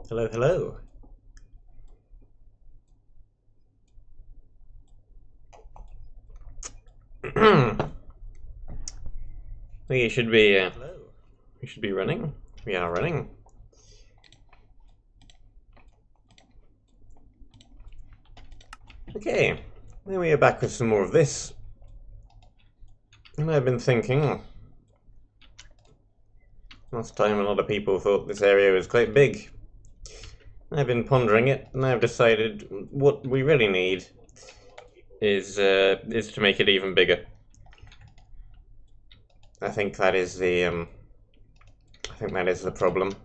Hello, hello. We should be running. We are running. Okay, then we are back with some more of this. And I've been thinking, last time a lot of people thought this area was quite big. I've been pondering it, and I've decided what we really need is to make it even bigger. I think that is the problem.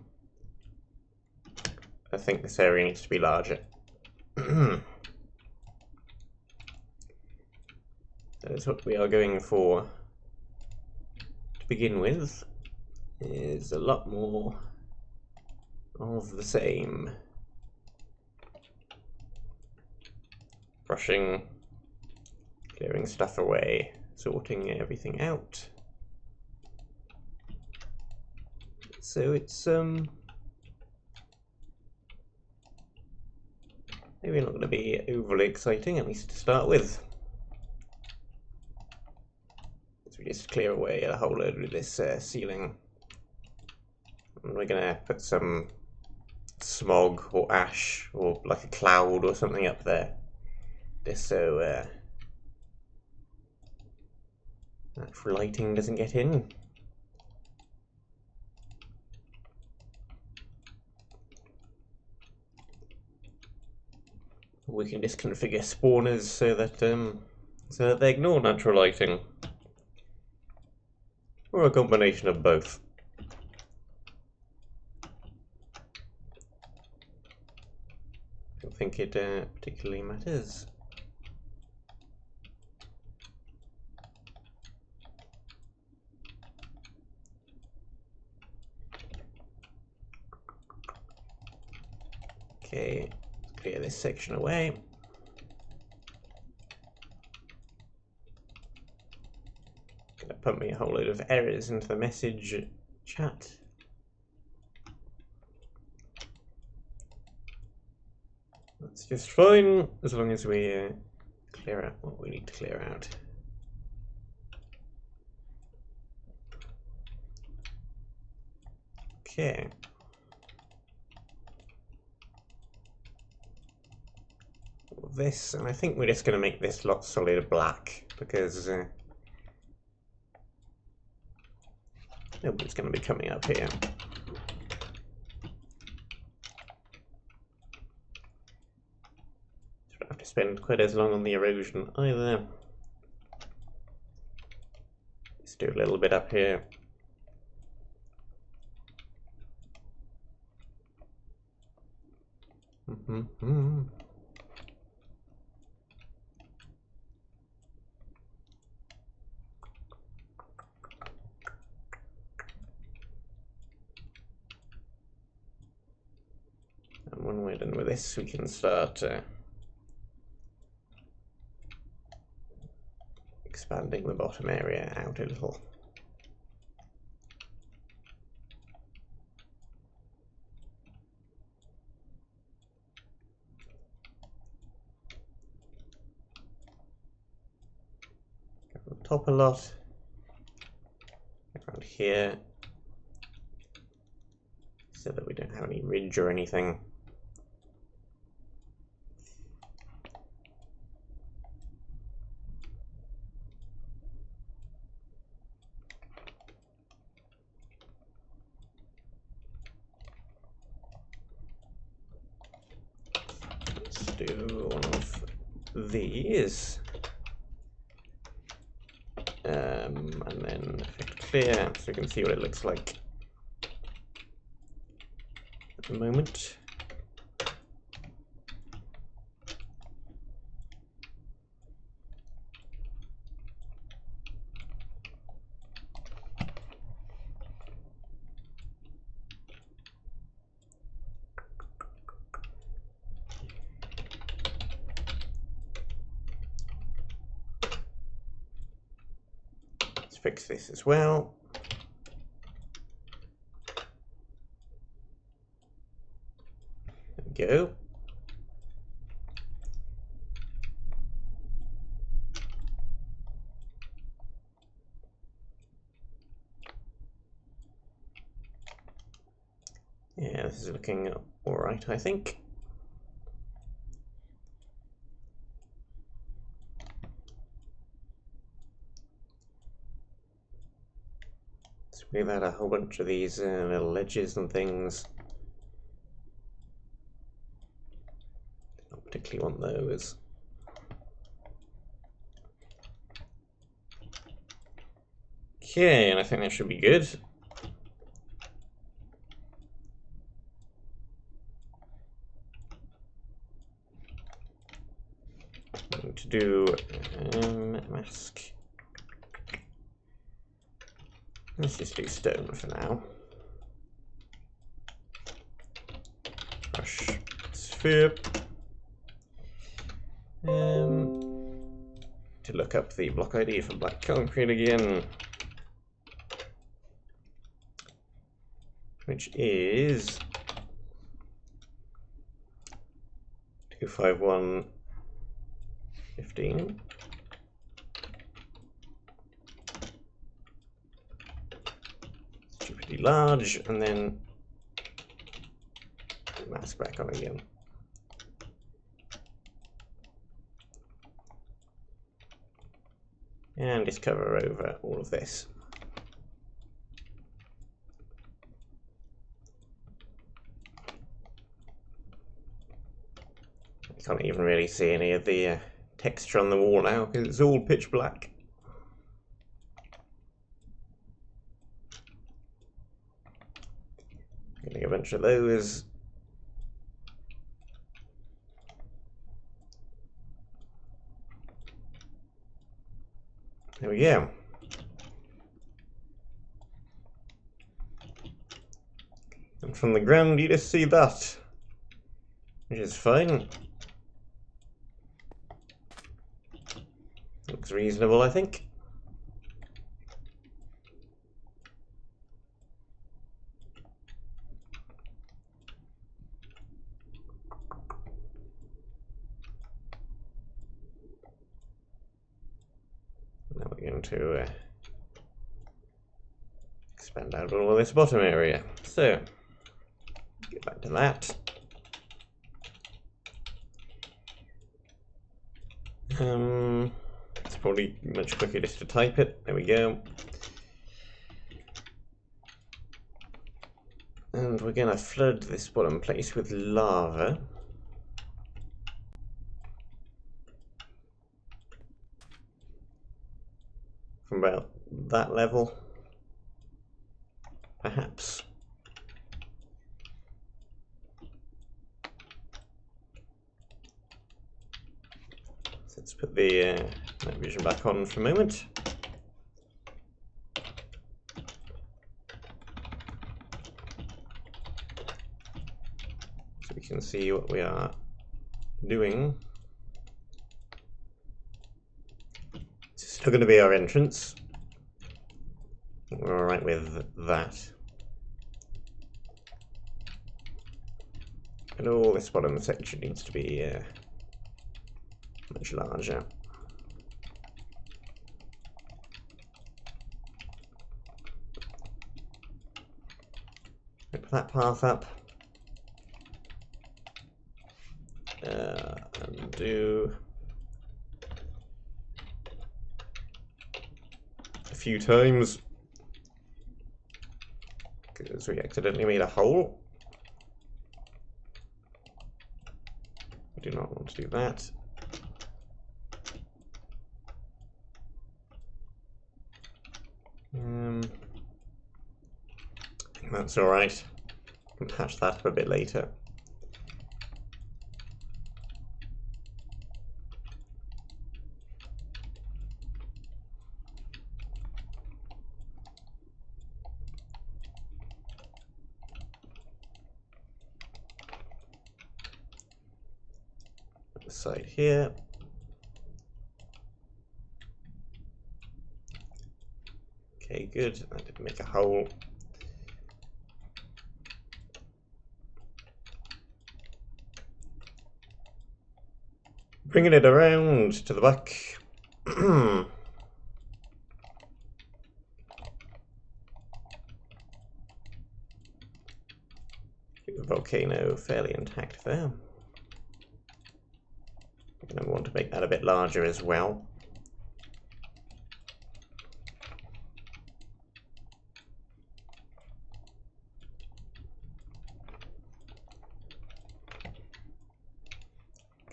I think this area needs to be larger. That is what we are going for. To begin with, is a lot more of the same. Brushing, clearing stuff away, sorting everything out. So it's maybe not going to be overly exciting, at least to start with. So we just clear away a whole load of this ceiling. And we're going to put some smog or ash or like a cloud or something up there. Just so natural lighting doesn't get in. We can just configure spawners so that they ignore natural lighting, or a combination of both. I don't think it particularly matters. Okay, let's clear this section away. Gonna pump me a whole load of errors into the message chat. That's just fine, as long as we clear out what we need to clear out. Okay. This, and I think we're just going to make this lot solid black, because nobody's going to be coming up here. Don't have to spend quite as long on the erosion either. Let's do a little bit up here. And when we're done with this, we can start expanding the bottom area out a little. Go on top a lot. Around here. So that we don't have any ridge or anything. Let's do one of these. And then effect clear, so you can see what it looks like at the moment. Let's fix this as well. go. Yeah, this is looking alright, I think. So we've had a whole bunch of these little ledges and things. Don't particularly want those. Okay, and I think that should be good. To do mask. Let's just do stone for now. Brush sphere. To look up the block ID for black concrete again, which is 25115. Pretty large, and then mask back on again. And just cover over all of this. You can't even really see any of the texture on the wall now because it's all pitch black. Getting a bunch of those. There we go. And from the ground you just see that, which is fine. Looks reasonable, I think. Now we're going to expand out all of this bottom area. So, get back to that. It's probably much quicker just to type it. There we go. And we're going to flood this bottom place with lava. From about that level, perhaps. So let's put the night vision back on for a moment. So we can see what we are doing. It's still going to be our entrance. I think we're alright with that. And all this bottom section needs to be much larger. Put that path up. And do a few times because we accidentally made a hole. We do not want to do that. I think that's alright. Can patch that up a bit later. Side here. Okay, good. I didn't make a hole. Bringing it around to the back. Keep the volcano fairly intact there. And I want to make that a bit larger as well.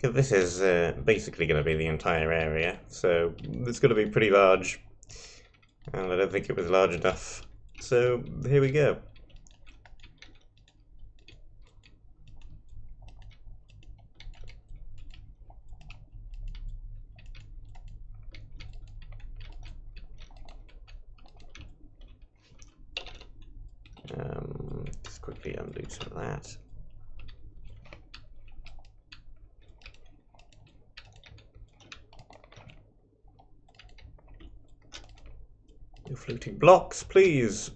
This is basically going to be the entire area, so it's going to be pretty large, and I don't think it was large enough, so here we go. Just quickly undo some of that. No floating blocks, please.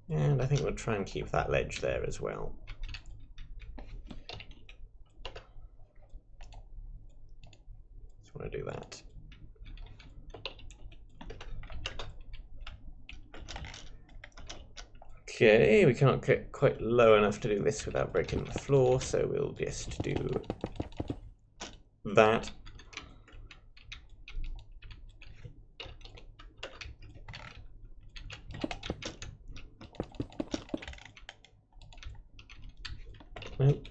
And I think we'll try and keep that ledge there as well. Just want to do that. Okay, we cannot get quite low enough to do this without breaking the floor, so we'll just do that. Nope.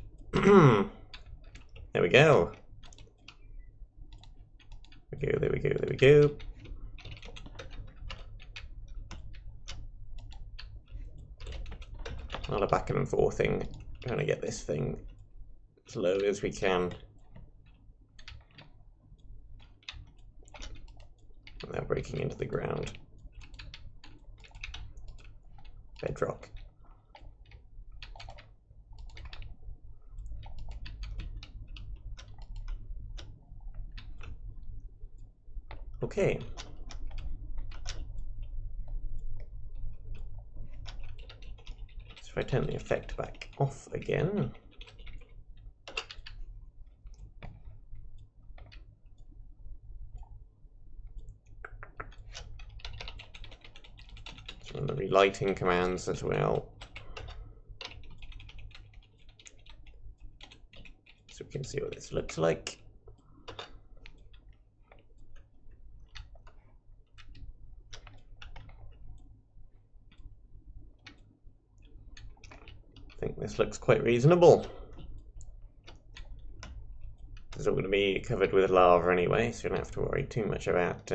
There we go. There we go, there we go. Not a back and forthing, trying to get this thing as low as we can. Without breaking into the ground. Bedrock. Okay. So if I turn the effect back off again. Run the relighting commands as well. So we can see what this looks like. I think this looks quite reasonable. It's all going to be covered with lava anyway, so you don't have to worry too much about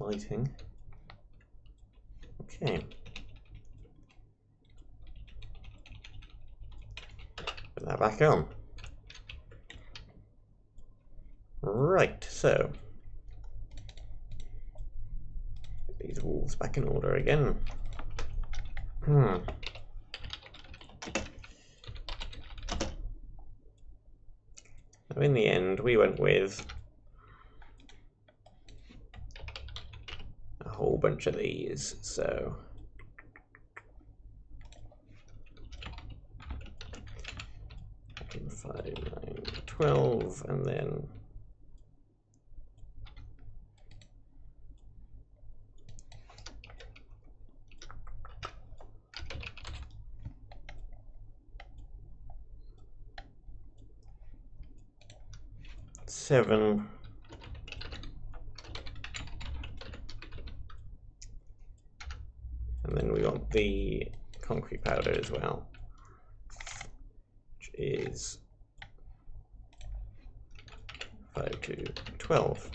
lighting. Okay. Put that back on. Right, so these walls back in order again. So in the end, we went with a whole bunch of these, so 5, 9, 12, and then seven, and then we want the concrete powder as well, which is 5 to 12.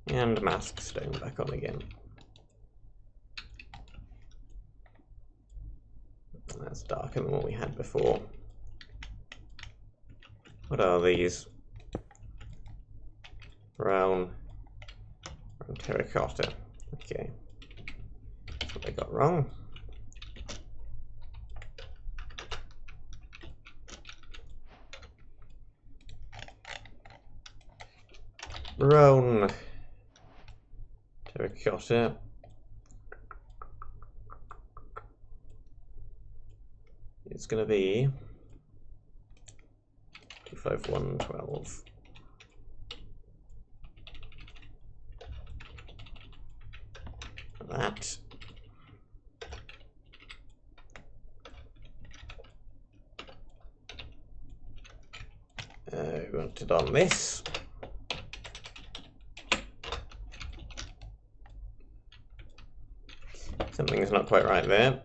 And mask stone back on again. That's darker than what we had before. What are these? Brown terracotta. Okay. That's what I got wrong. Brown terracotta. It's going to be 25112. That. We want it on this. Something's not quite right there.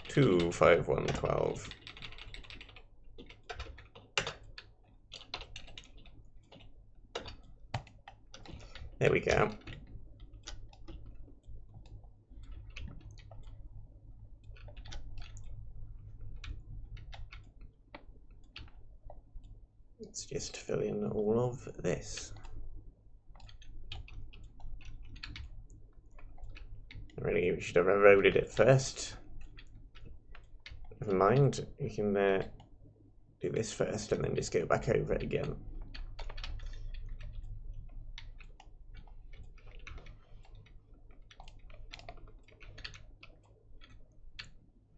Two 5112. There we go. Let's just fill in all of this. Really, we should have eroded it first. Never mind, we can do this first and then just go back over it again.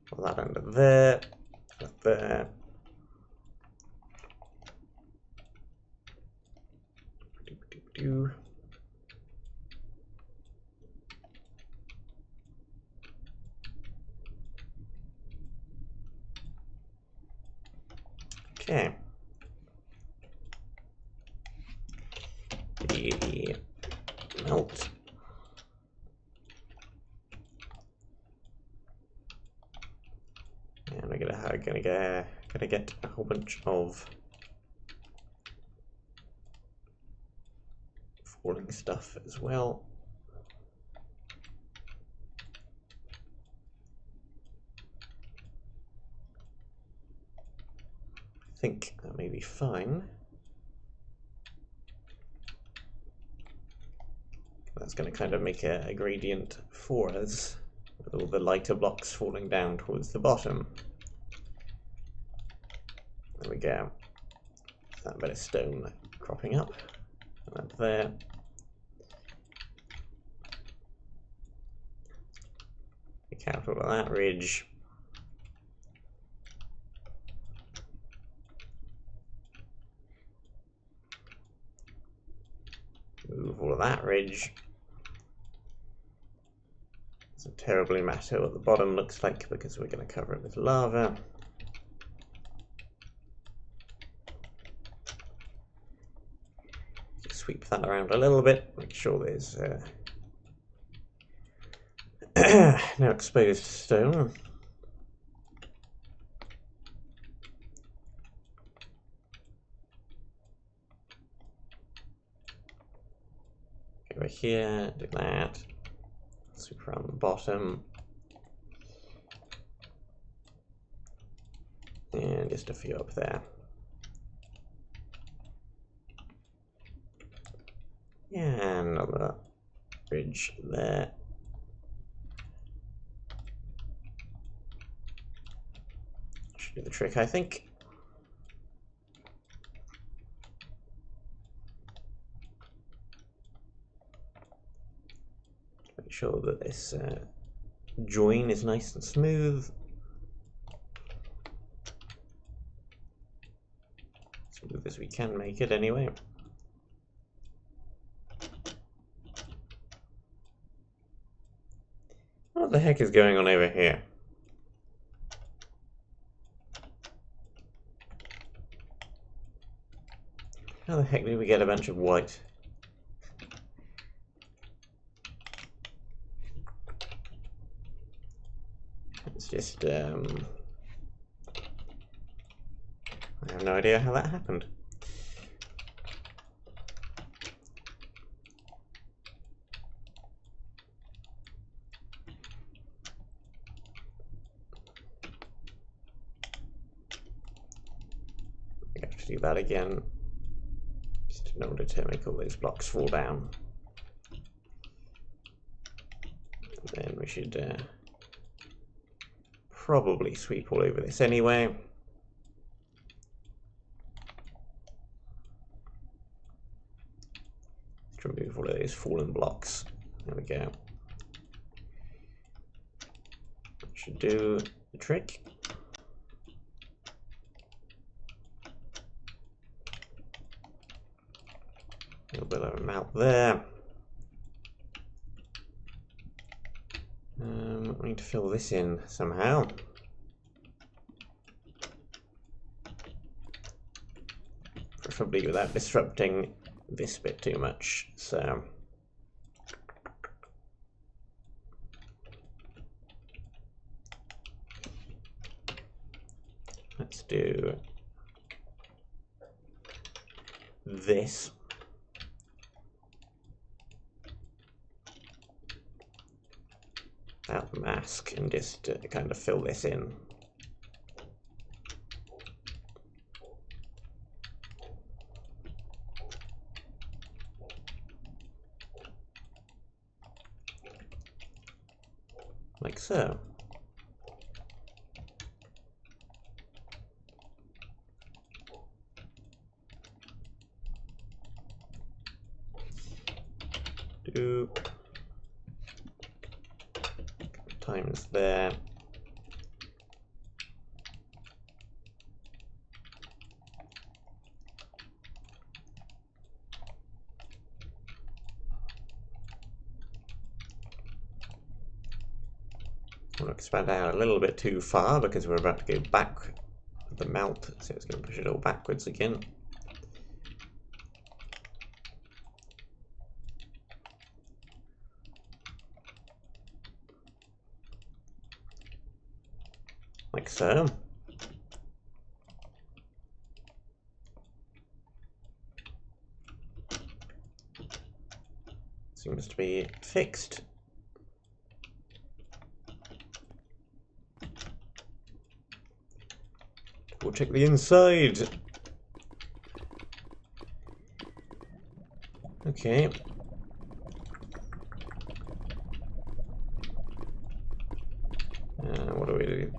Pull that under there, up there. Okay. The melt. And we're gonna get a whole bunch of falling stuff as well. I think that may be fine. That's going to kind of make a gradient for us, with all the lighter blocks falling down towards the bottom. There we go. That bit of stone cropping up, and up there. Be careful of that ridge. Move all of that ridge. Doesn't terribly matter what the bottom looks like because we're going to cover it with lava. Just sweep that around a little bit, make sure there's no exposed stone. Over here, do that. Sweep around the bottom. And just a few up there. And another ridge there. Should do the trick, I think. Make sure that this join is nice and smooth. Smooth as we can make it anyway. What the heck is going on over here? How the heck did we get a bunch of white? It's just, I have no idea how that happened. We have to do that again, just in order to make all those blocks fall down. And then we should probably sweep all over this anyway. to remove all of those fallen blocks. There we go. That should do the trick. A little bit of a mount there. We need to fill this in somehow. Preferably without disrupting this bit too much. So let's do this. Out the mask and just kind of fill this in. Like so. Do times there. We'll expand out a little bit too far because we're about to go back with the melt, so it's going to push it all backwards again. Like so. Seems to be fixed. We'll check the inside. Okay.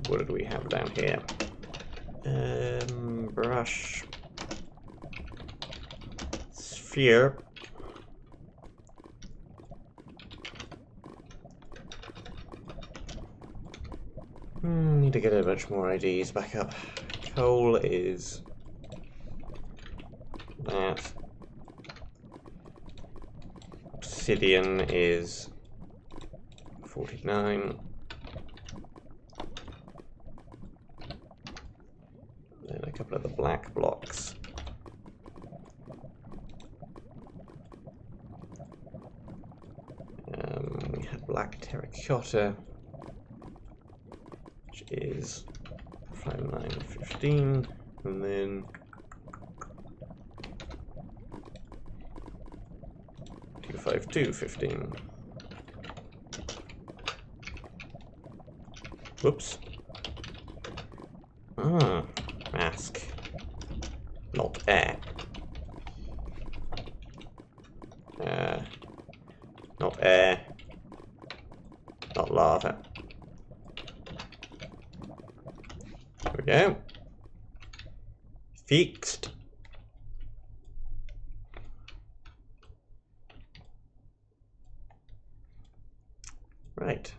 What did we have down here? Brush. Sphere. Need to get a bunch more IDs back up. Coal is that. Obsidian is 49. Then a couple of the black blocks. We have black terracotta, which is 5915, and then 25215. Whoops. Mask. Not air. Not air. Not lava. There we go. Fixed. Right.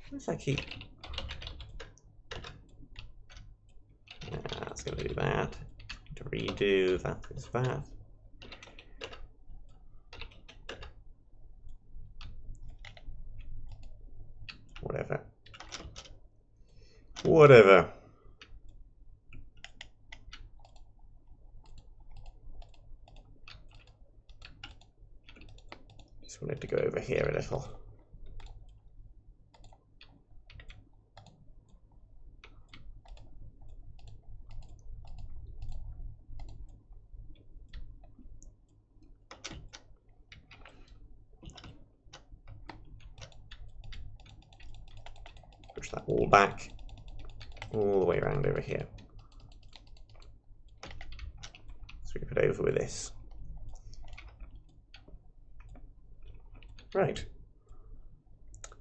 What's that key? That's going to do that. To redo that is that. Whatever. Whatever. Just wanted to go over here a little. Push that wall back all the way around over here. Sweep it over with this. Right.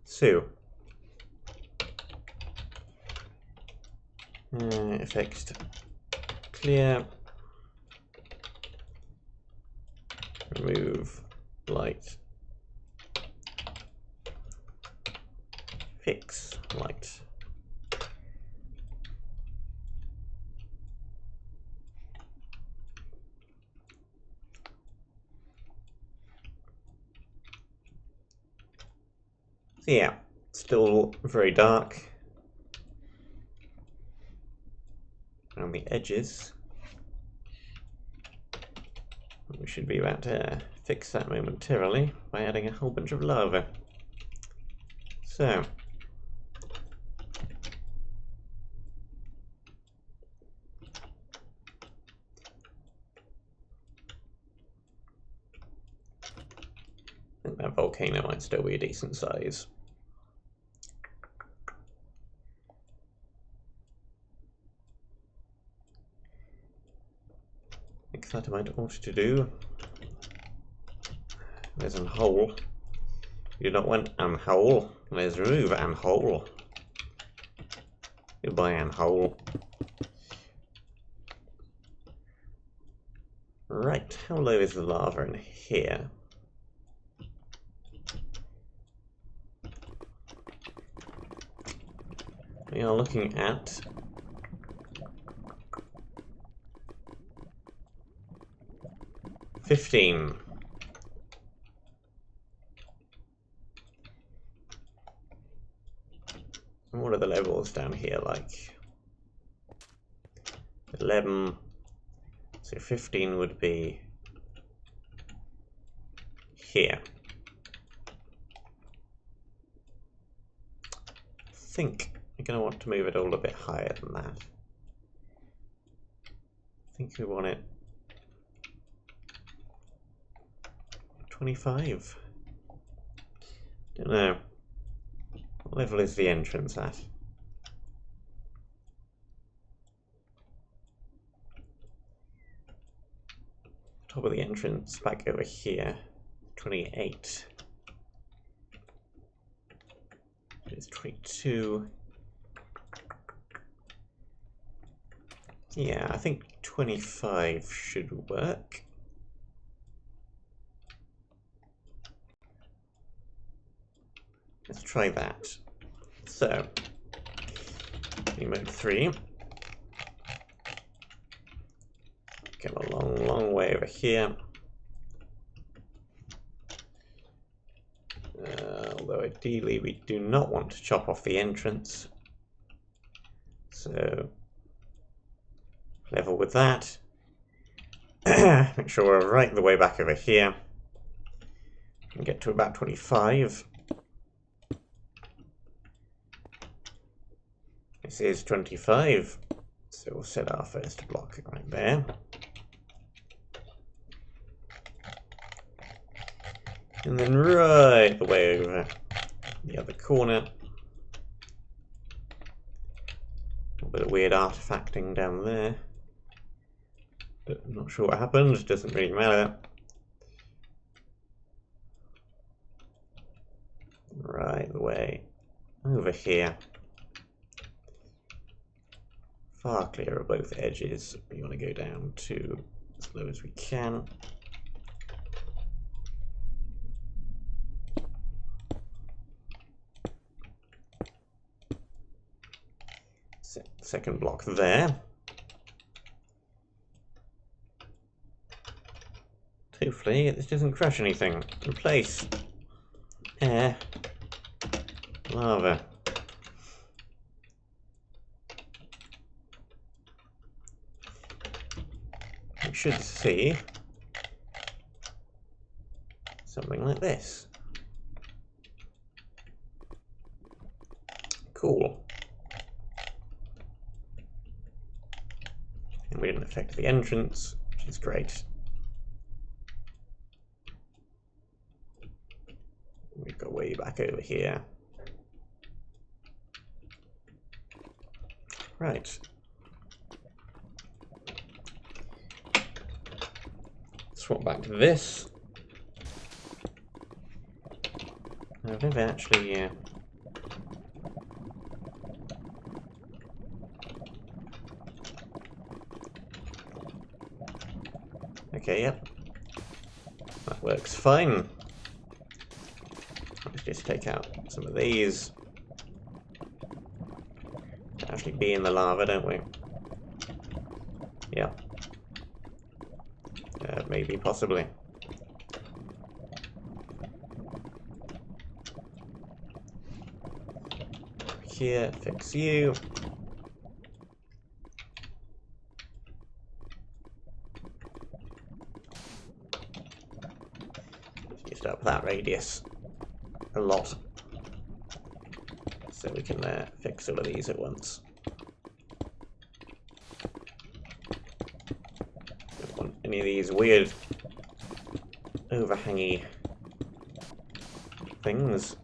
So Effects clear. Remove light. Fix light. So yeah, still very dark around the edges. We should be about to fix that momentarily by adding a whole bunch of lava. So, I think that volcano might still be a decent size. I think that I might ought to do. There's an hole. You don't want an hole. Let's remove an hole. Goodbye, an hole. Right, how low is the lava in here? We are looking at 15. And what are the levels down here like? 11. So 15 would be here. I think I'm going to want to move it all a bit higher than that. I think we want it 25. Don't know. What level is the entrance at? Top of the entrance back over here. 28. It's 22. Yeah, I think 25 should work. Let's try that. So, mode 3. Come a long, long way over here. Although ideally we do not want to chop off the entrance. So, level with that. Make sure we're right the way back over here. And get to about 25. This is 25. So we'll set our first block right there. And then right the way over the other corner. A bit of weird artifacting down there. But I'm not sure what happened, doesn't really matter. Right the way over here. Far clear of both edges. We want to go down to as low as we can. Second block there. Hopefully this doesn't crush anything. Replace air, lava. We should see something like this. Cool. And we didn't affect the entrance, which is great. We've got way back over here. Right. Swap back to this. I've never actually Okay, yep. That works fine. Let's just take out some of these. Actually be in the lava, don't we? Yep. Maybe, possibly. Here, fix you. Just up that radius a lot, so we can fix all of these at once. Don't want any of these weird overhangy things.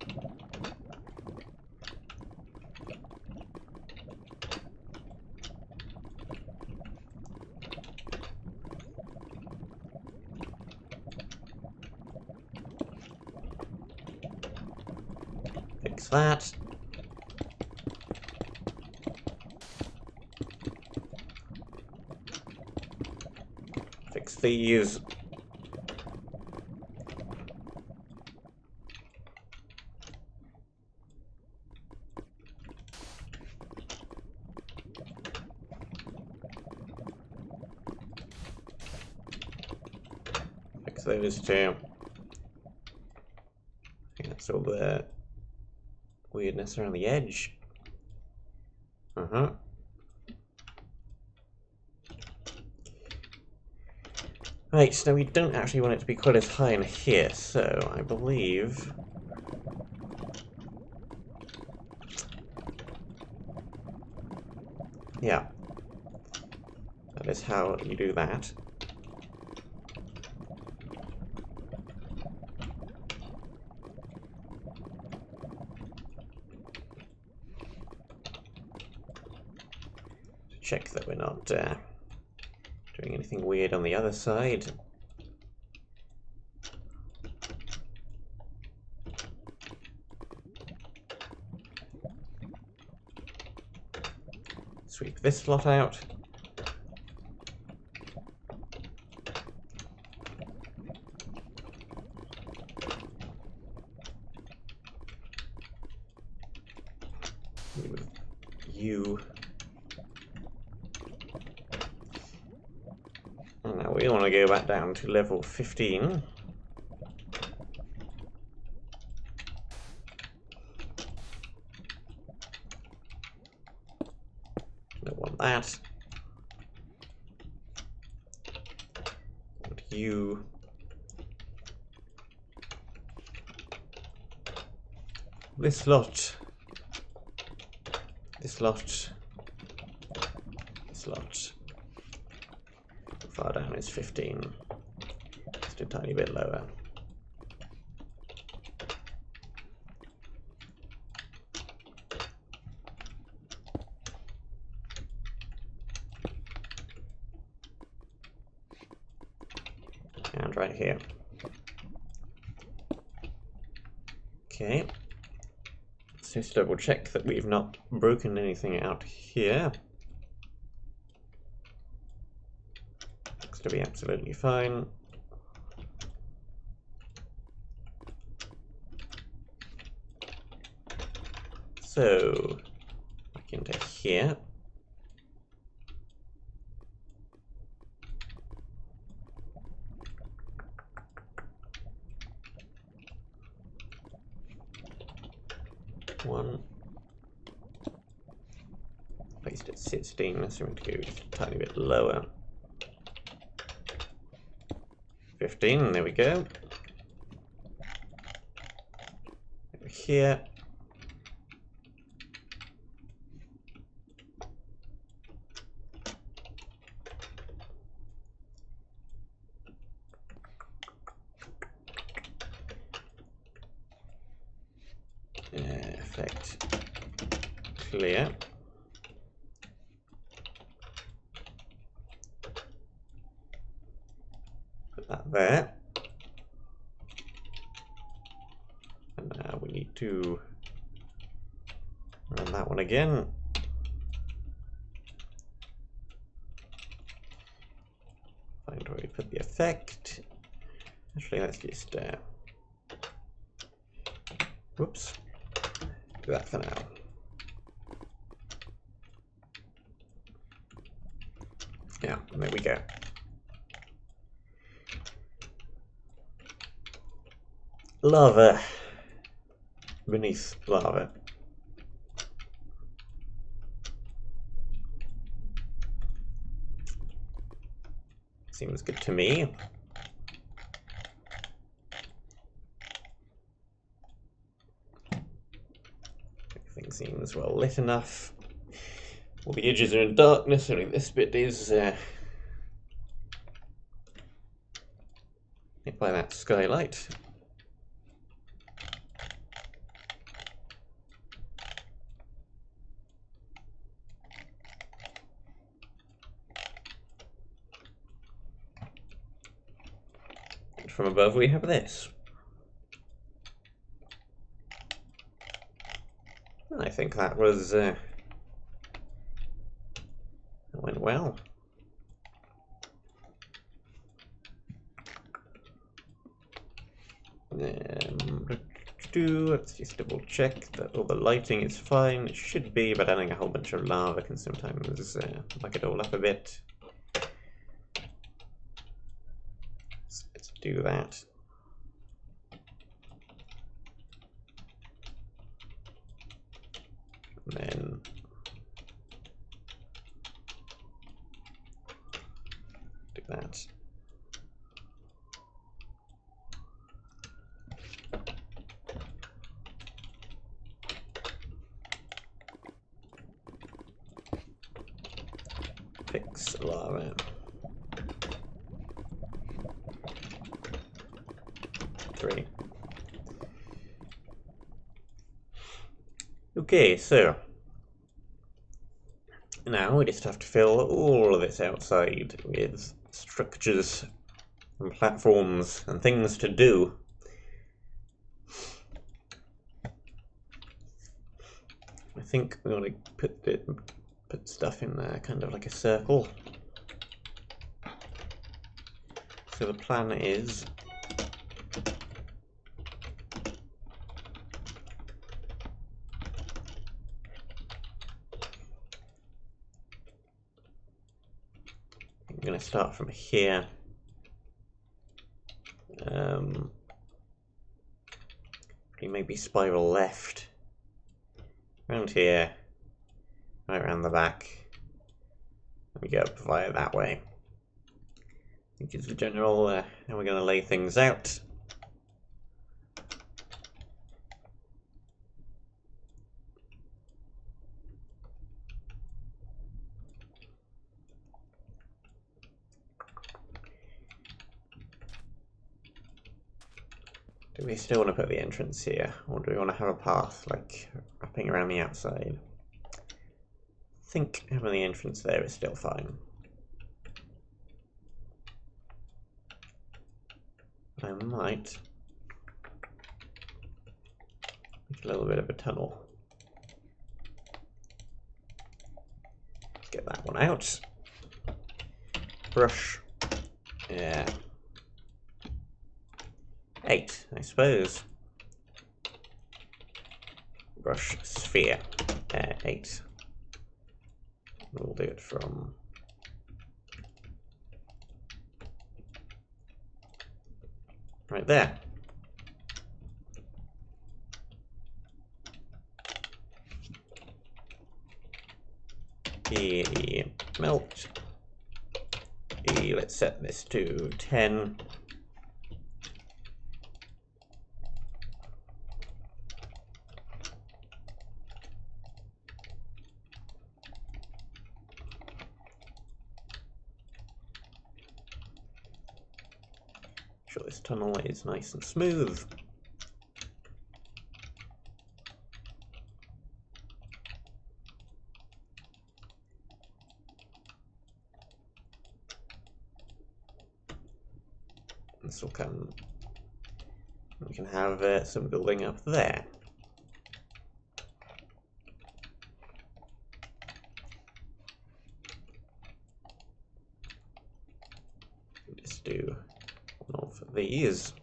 Fix that. Fix these. Fix those too. I think that's all the weirdness around the edge. Right, so we don't actually want it to be quite as high in here, so I believe... yeah. That is how you do that. Check that we're not doing anything weird on the other side. Sweep this lot out. Move you. And now we want to go back down to level 15. Don't want that. Want you. This lot. This lot. This lot. Far down is 15. Just a tiny bit lower. And right here. Okay. Let's just double check that we've not broken anything out here. To be absolutely fine. So back into here. One. Placed at 16, so we're going to go just a tiny bit lower. 15, there we go. Over here. Effect clear. Put that there. And now we need to run that one again. Find where we put the effect. effect. Actually, let's just whoops, do that for now. Yeah, there we go. Lava beneath lava. Seems good to me. Everything seems well lit enough. All the edges are in darkness, only this bit is hit by that skylight. And from above we have this. I think that was that went well. Let's just double check that all the lighting is fine. It should be, but adding a whole bunch of lava can sometimes muck it all up a bit. So let's do that. And then do that. Fix lava. Three. Okay, so now we just have to fill all of this outside with structures and platforms and things to do. I think we want to put stuff in there, kind of like a circle. So the plan is I'm going to start from here. Maybe spiral left. Around here. Right around the back. And we go up via that way. I think it's the general how we're going to lay things out. Do we still want to put the entrance here, or do we want to have a path, like, wrapping around the outside? I think having the entrance there is still fine. I might make a little bit of a tunnel. Let's get that one out. Brush. Yeah. 8, I suppose. Brush sphere. 8. We'll do it from right there. Melt. Let's set this to 10. Sure this tunnel is nice and smooth. This will come. We can have some building up there. Just do these.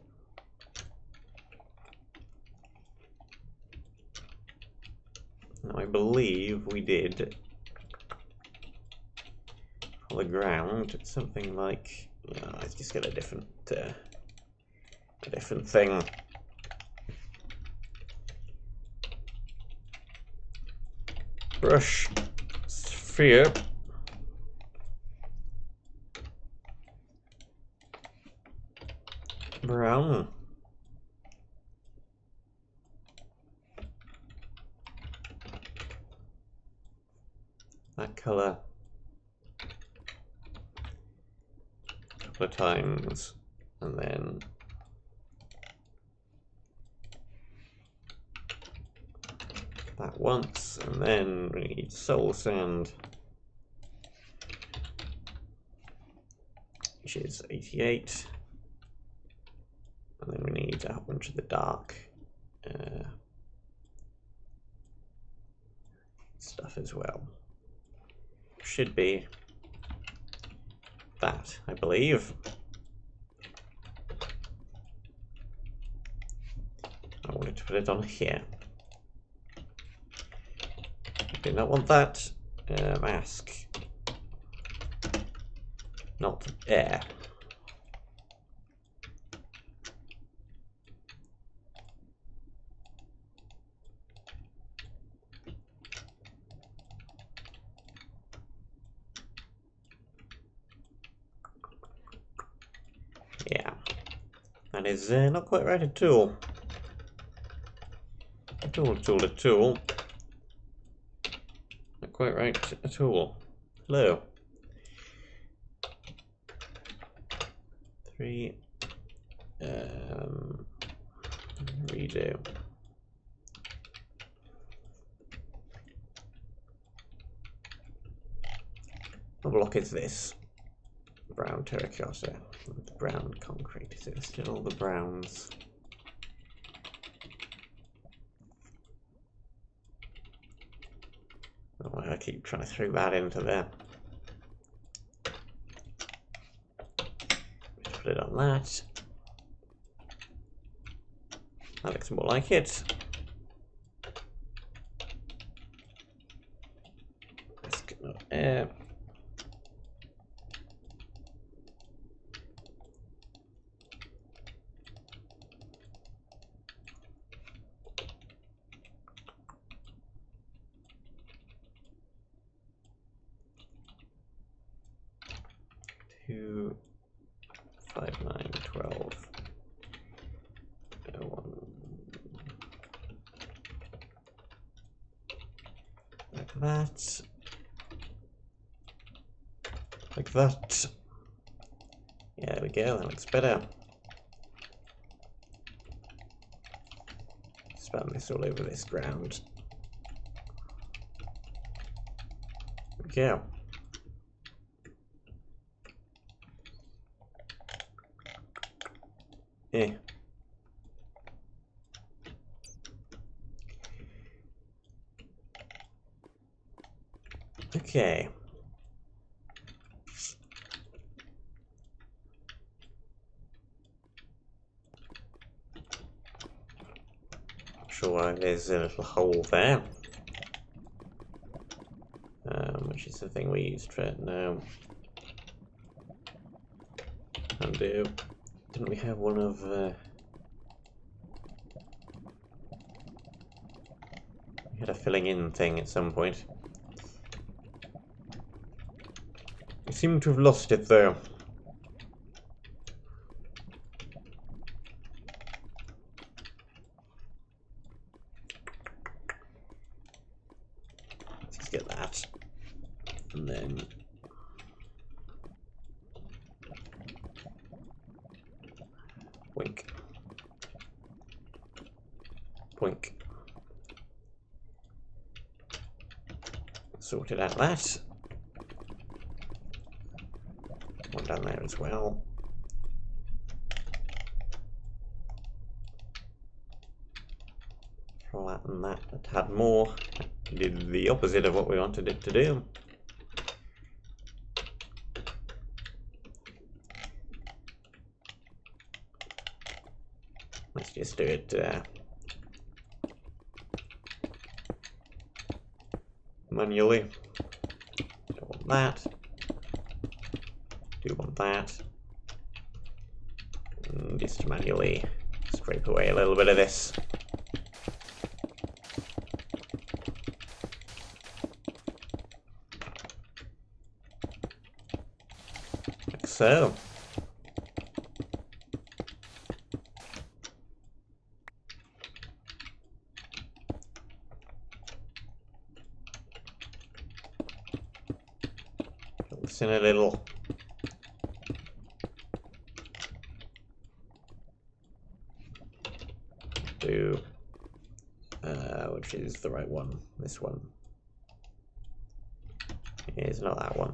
Now I believe we did for the ground something like, let's just get a different thing. Brush sphere. Brown. That colour a couple of times, and then that once, and then we need soul sand, which is 88, and then we need a bunch of the dark stuff as well. Should be that, I believe. I wanted to put it on here. I did not want that. Mask. Not air. Yeah, that is not quite right at all. Not quite right at all. Hello. 3. Redo. What block is this? Brown terracotta. Brown concrete. Is it still all the browns? Oh, I keep trying to throw that into there. Just put it on that. That looks more like it. Let's get no air. Two, 5, 9, 12. 1. Like that. Like that. Yeah, there we go, that looks better. Spam this all over this ground. There we go. Yeah. Okay. Not sure why there's a little hole there. Which is the thing we used for it now. Undo. Didn't we have one of we had a filling in thing at some point. We seem to have lost it though. Let's get that. And then boink. Boink. Sorted out that. One down there as well. Flatten that a tad more. Did the opposite of what we wanted it to do. Let's just do it manually. Don't want that. Do want that. And just manually scrape away a little bit of this. Like so. Fill this in a little. Do which is the right one? This one. It's not that one.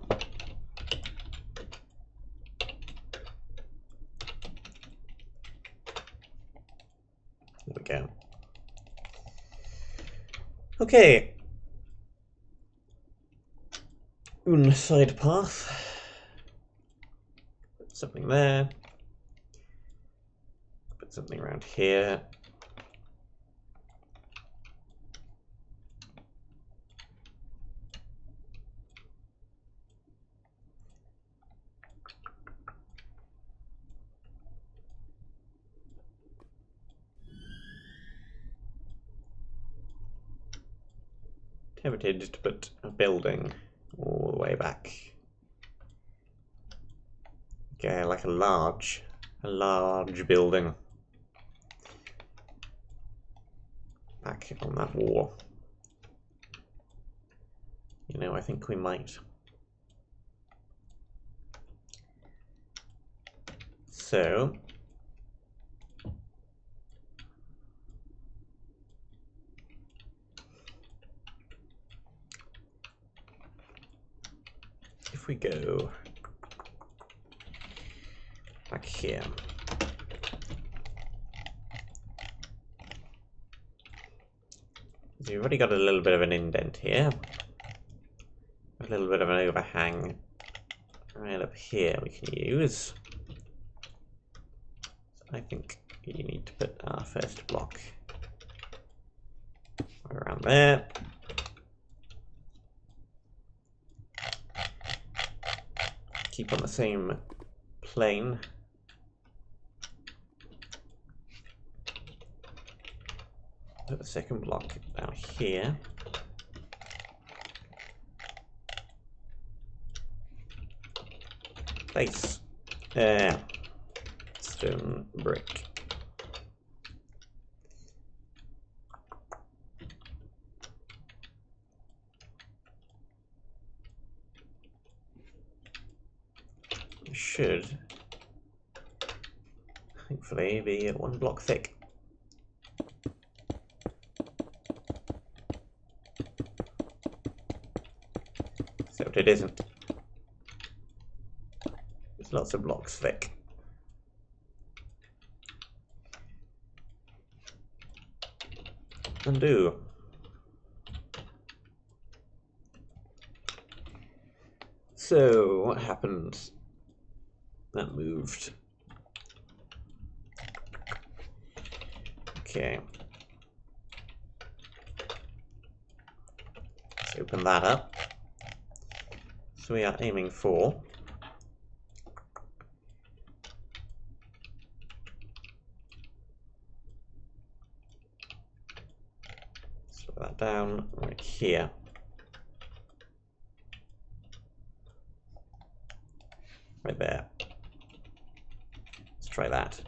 There we go. Okay. Side path. Put something there. Put something around here. Tempted to put a building all the way back. Okay, like a large building back on that wall. You know, I think we might. So if we go back here, so you've already got a little bit of an indent here, a little bit of an overhang right up here we can use. So I think you need to put our first block around there. Keep on the same plane. Put the second block down here. Place. Stone brick. Should hopefully be 1 block thick. Except it isn't. It's lots of blocks thick. Undo. So what happened? That moved. Okay. Let's open that up. So we are aiming for slow that down right here. Right there. Let's try that.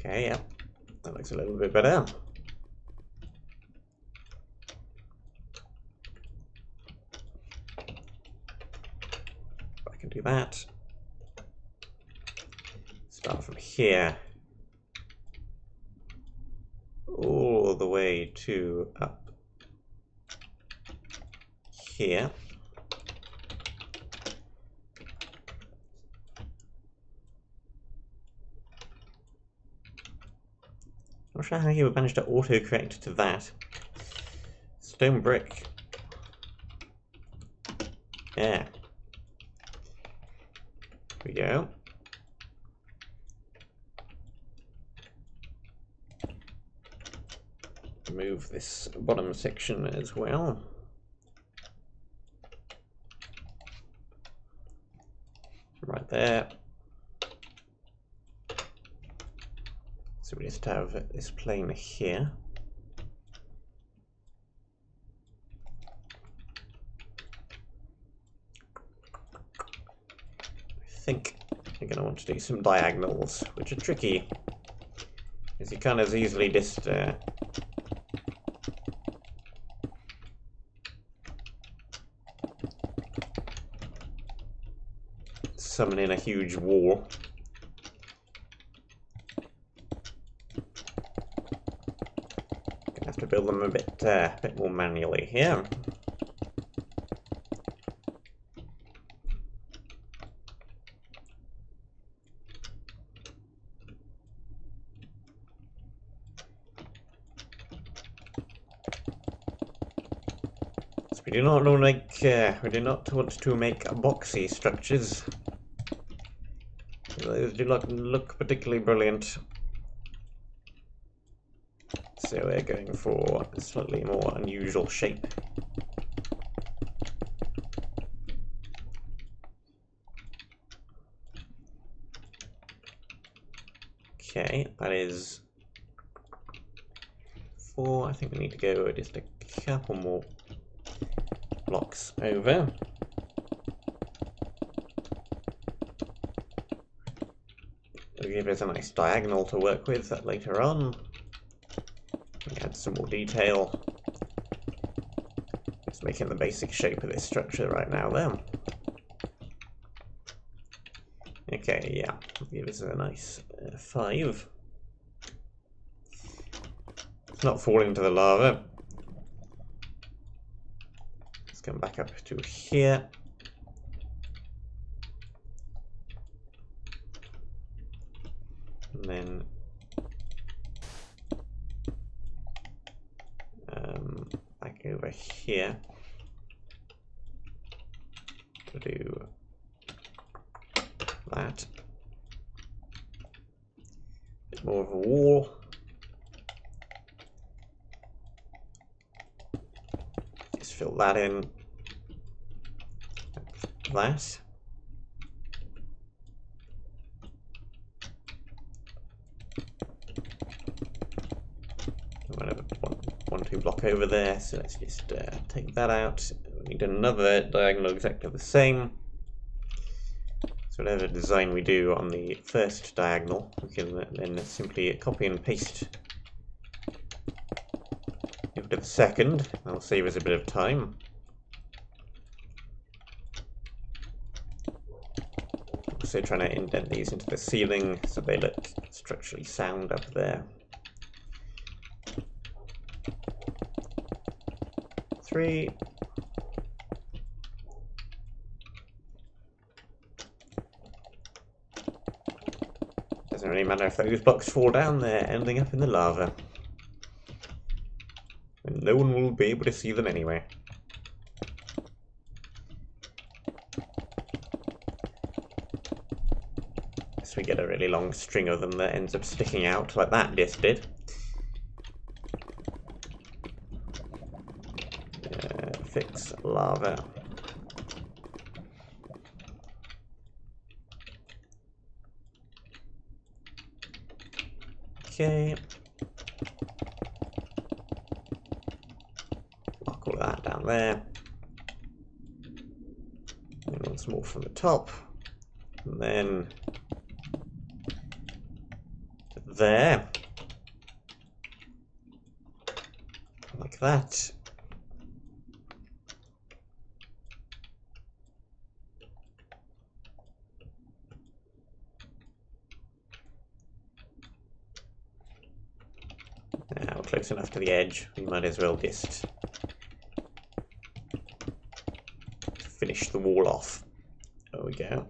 Okay, yeah, that looks a little bit better. I can do that. Start from here. All the way to up here. Not sure how you managed to auto-correct to that. Stone brick. Yeah. Here we go. Move this bottom section as well. Right there. So we just have this plane here. I think you're going to want to do some diagonals, which are tricky, because you can't as easily just summon in a huge wall. Gonna have to build them a bit more manually here. We do not want to make boxy structures. Those do not look particularly brilliant. So we're going for a slightly more unusual shape. Okay, that is 4. I think we need to go just a couple more blocks over. It'll give us a nice diagonal to work with later on. Add some more detail. Just making the basic shape of this structure right now there. Okay, yeah, give us a nice 5. It's not falling into the lava. Let's come back up to here. And then back over here to do that. A bit more of a wall. Just fill that in. That. One, 2 block over there, so let's just take that out. We need another diagonal exactly the same. So whatever design we do on the first diagonal, we can then simply copy and paste over to the second. That'll save us a bit of time. Also trying to indent these into the ceiling so they look structurally sound up there. 3. Doesn't really matter if those blocks fall down, they're ending up in the lava. And no one will be able to see them anyway. So we get a really long string of them that ends up sticking out like that just did. Fix lava. Okay. Lock all that down there. And once more from the top. And then there. Like that. Now we're close enough to the edge, we might as well just finish the wall off. There we go.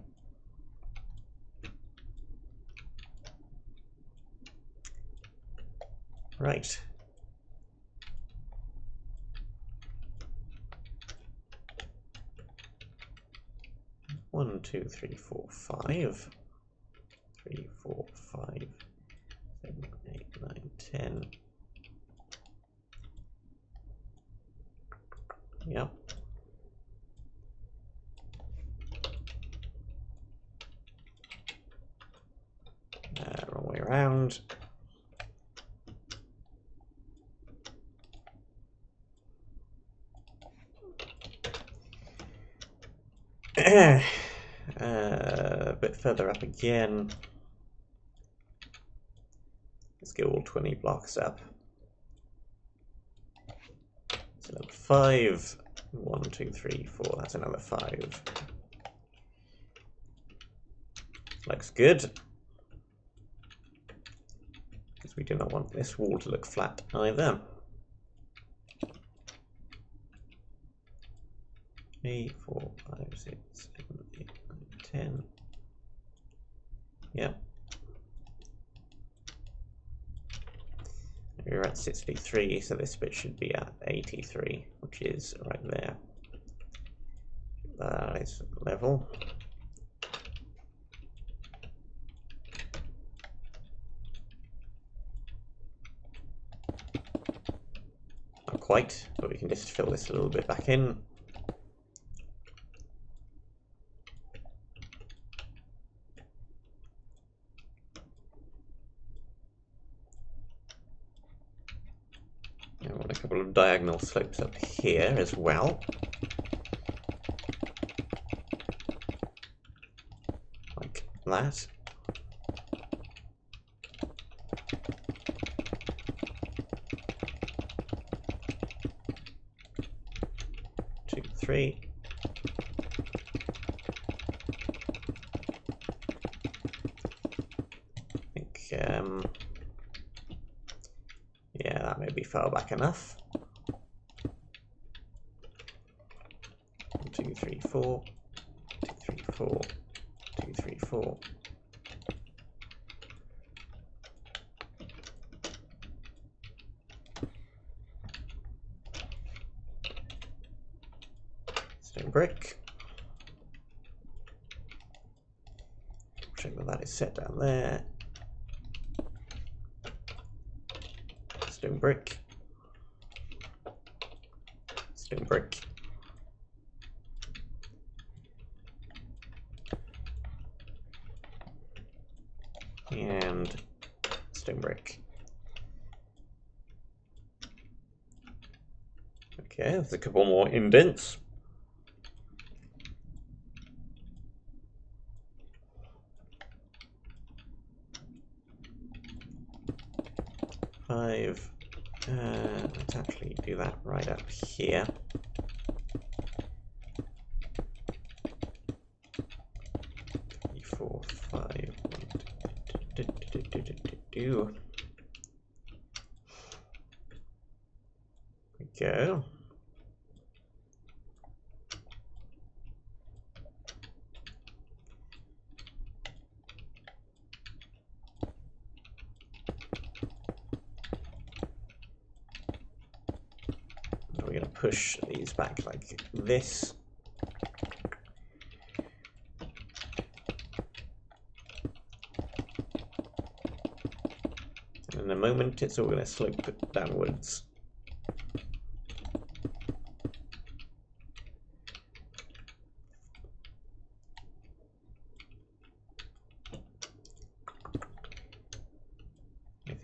Right. 1, 2, 3, 4, 5. 3, 4, 5, 7, 8, 9, 10. Yep. Wrong way around. A bit further up again. Let's get all 20 blocks up. That's another 5. 1, 2, 3, 4. That's another 5. Looks good. Because we do not want this wall to look flat either. 3, 4, 5, 6, 7, 8, 9, 10. Yep. We're at 63, so this bit should be at 83, which is right there. That is level. Not quite, but we can just fill this a little bit back in. A couple of diagonal slopes up here as well. Like that. Two, three. I think, yeah, that may be far back enough. 1, 2, 3, 4. 2, 3, 4. 2, 3, 4. Stone brick. Check that that is set down there. Stone brick. Stone brick. And stone brick. Okay, there's a couple more indents. Let's actually do that right up here. 3, 4, 5. There we go. We're going to push these back like this. And in a moment, it's all going to slope downwards.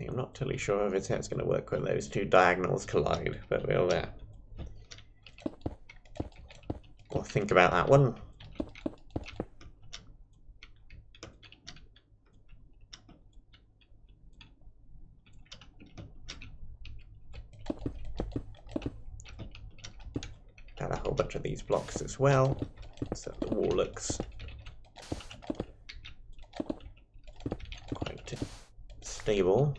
I'm not totally sure if it's how it's going to work when those two diagonals collide, but we'll think about that one. Add a whole bunch of these blocks as well, so the wall looks quite stable.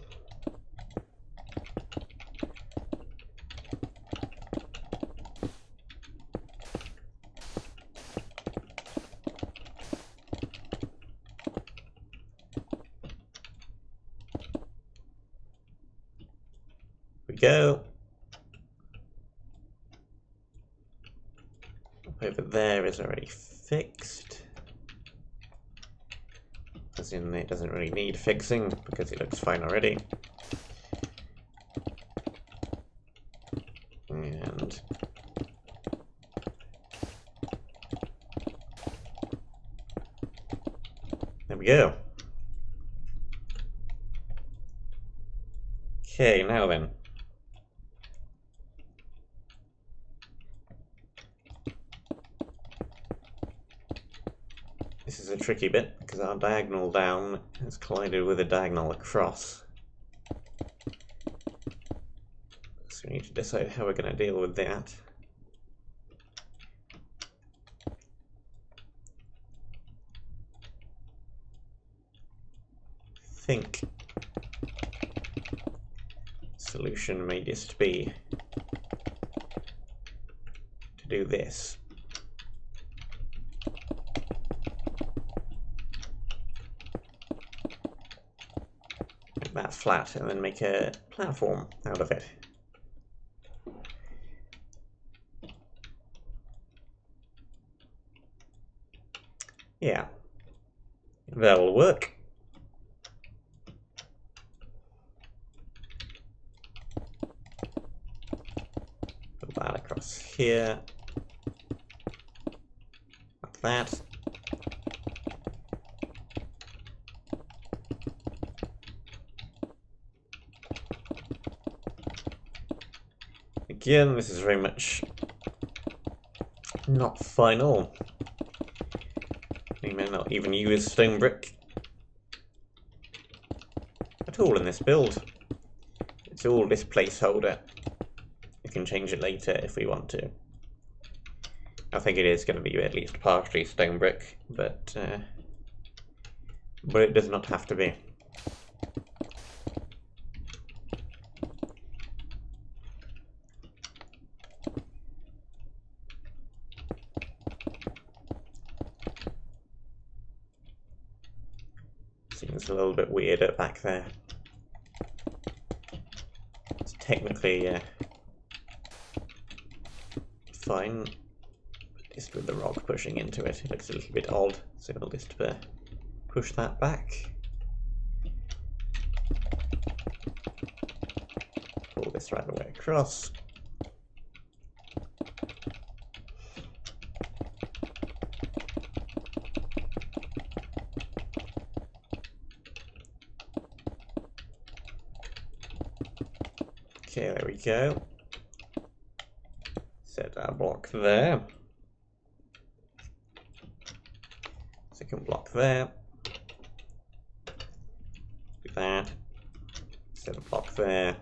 Go. Over there is already fixed. as in it doesn't really need fixing because it looks fine already. And there we go. Okay, now then. This is a tricky bit because our diagonal down has collided with a diagonal across. So we need to decide how we're going to deal with that. I think solution may just be to do this. Make that flat and then make a platform out of it. Yeah, that'll work. Put that across here, like that. Again, this is very much not final. We may not even use stone brick at all in this build. It's all this placeholder. We can change it later if we want to. I think it is going to be at least partially stone brick, but it does not have to be. Seems a little bit weirder back there. It's technically fine, but just with the rock pushing into it, it looks a little bit odd, so we'll just push that back. Pull this right away across. Okay, there we go. Set our block there. Second block there. Do that. Set a block there.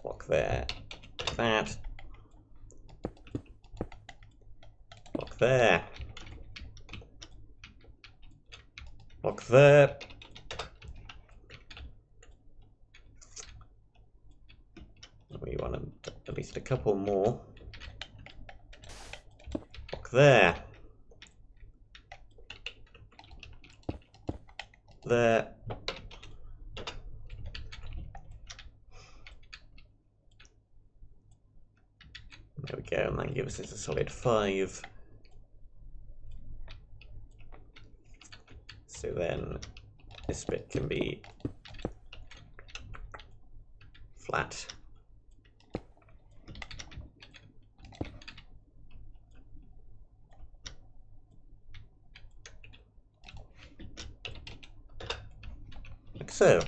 Block there. Do that. Block there. Block there. We want at least a couple more. Block there. There. There we go, and that gives us a solid 5. So then this bit can be flat. Like so.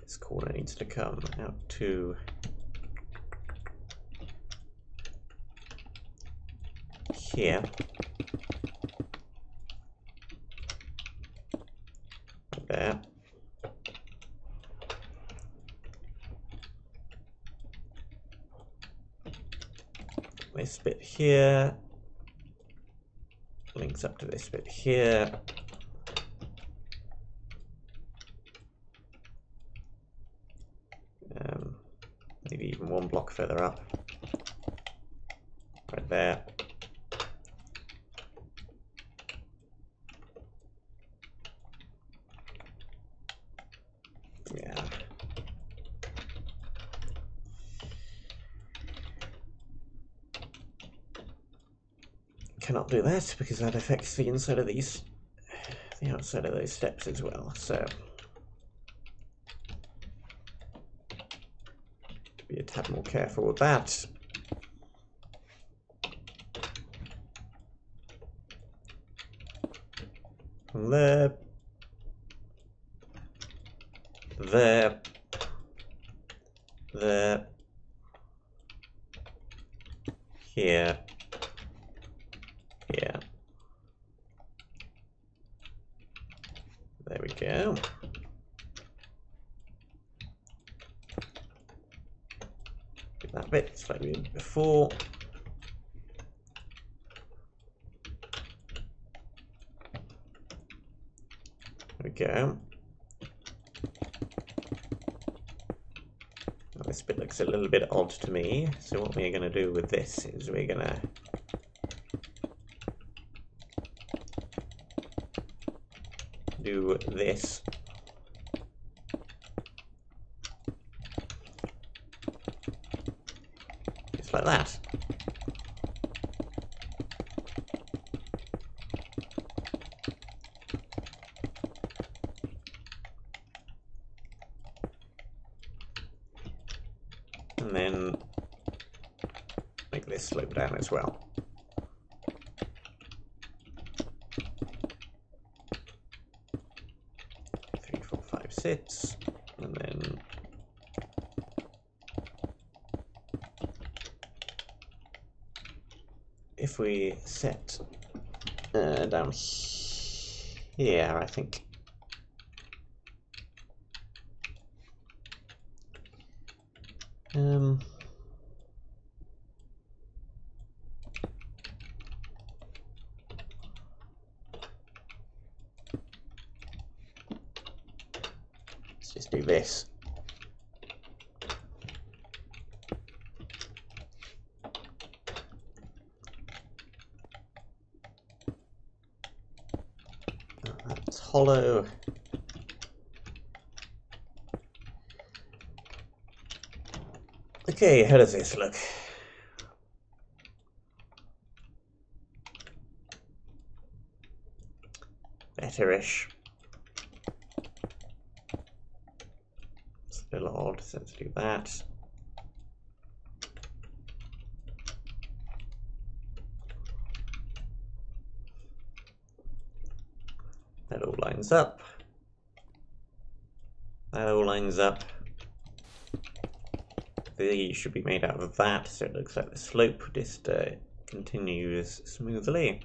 This corner needs to come out to here. There. This bit here links up to this bit here. Maybe even one block further up. Right there. cannot do that because that affects the inside of these, the outside of those steps as well. So be a tad more careful with that. From there, there, there, here, here. There we go. Do that bit, it's like we did before. There we go. Now this bit looks a little bit odd to me, so what we're going to do with this is we're going to do this. Just like that. And then make this slope down as well. 3, 4, 5, 6, and then if we set down here, I think let's just do this. That's hollow. Okay, how does this look? Better-ish. It's a little odd, so let's do that. That all lines up. That all lines up. These should be made out of that, so it looks like the slope just continues smoothly.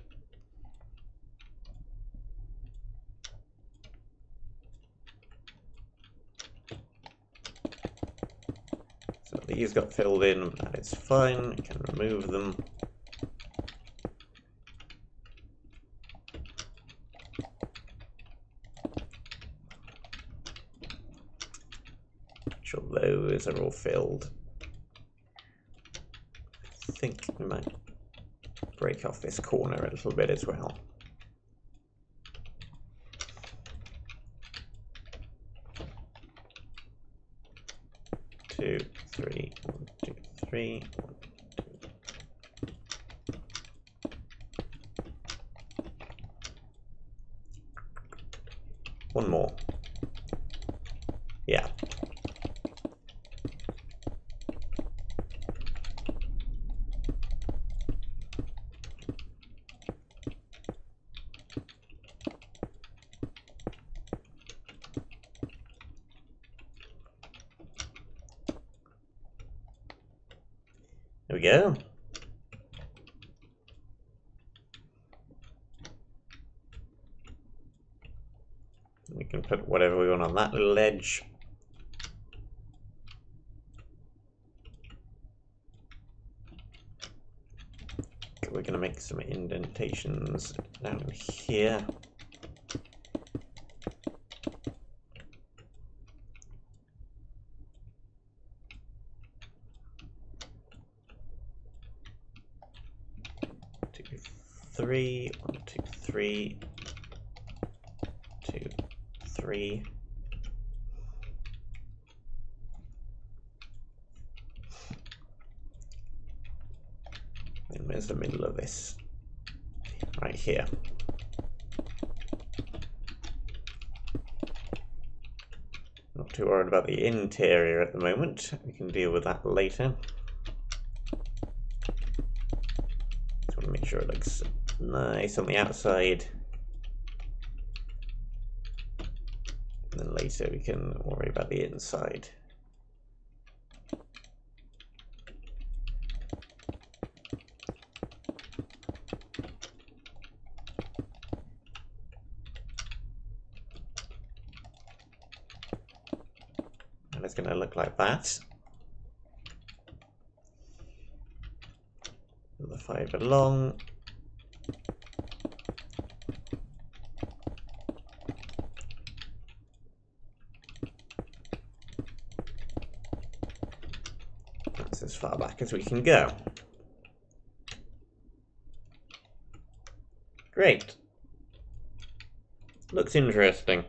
So these got filled in, that is fine, you can remove them. Make sure those are all filled. I think we might break off this corner a little bit as well. Two, three, 1, 2, 3, 1, 2. One more. Yeah. There we go. We can put whatever we want on that little edge. We're going to make some indentations down here. Three, 1, 2, 3, 2, 3. And where's the middle of this? right here. Not too worried about the interior at the moment. We can deal with that later. Just want to make sure it looks nice on the outside. And then later we can worry about the inside. And it's going to look like that. The fibre long. That's as far back as we can go. Great. Looks interesting.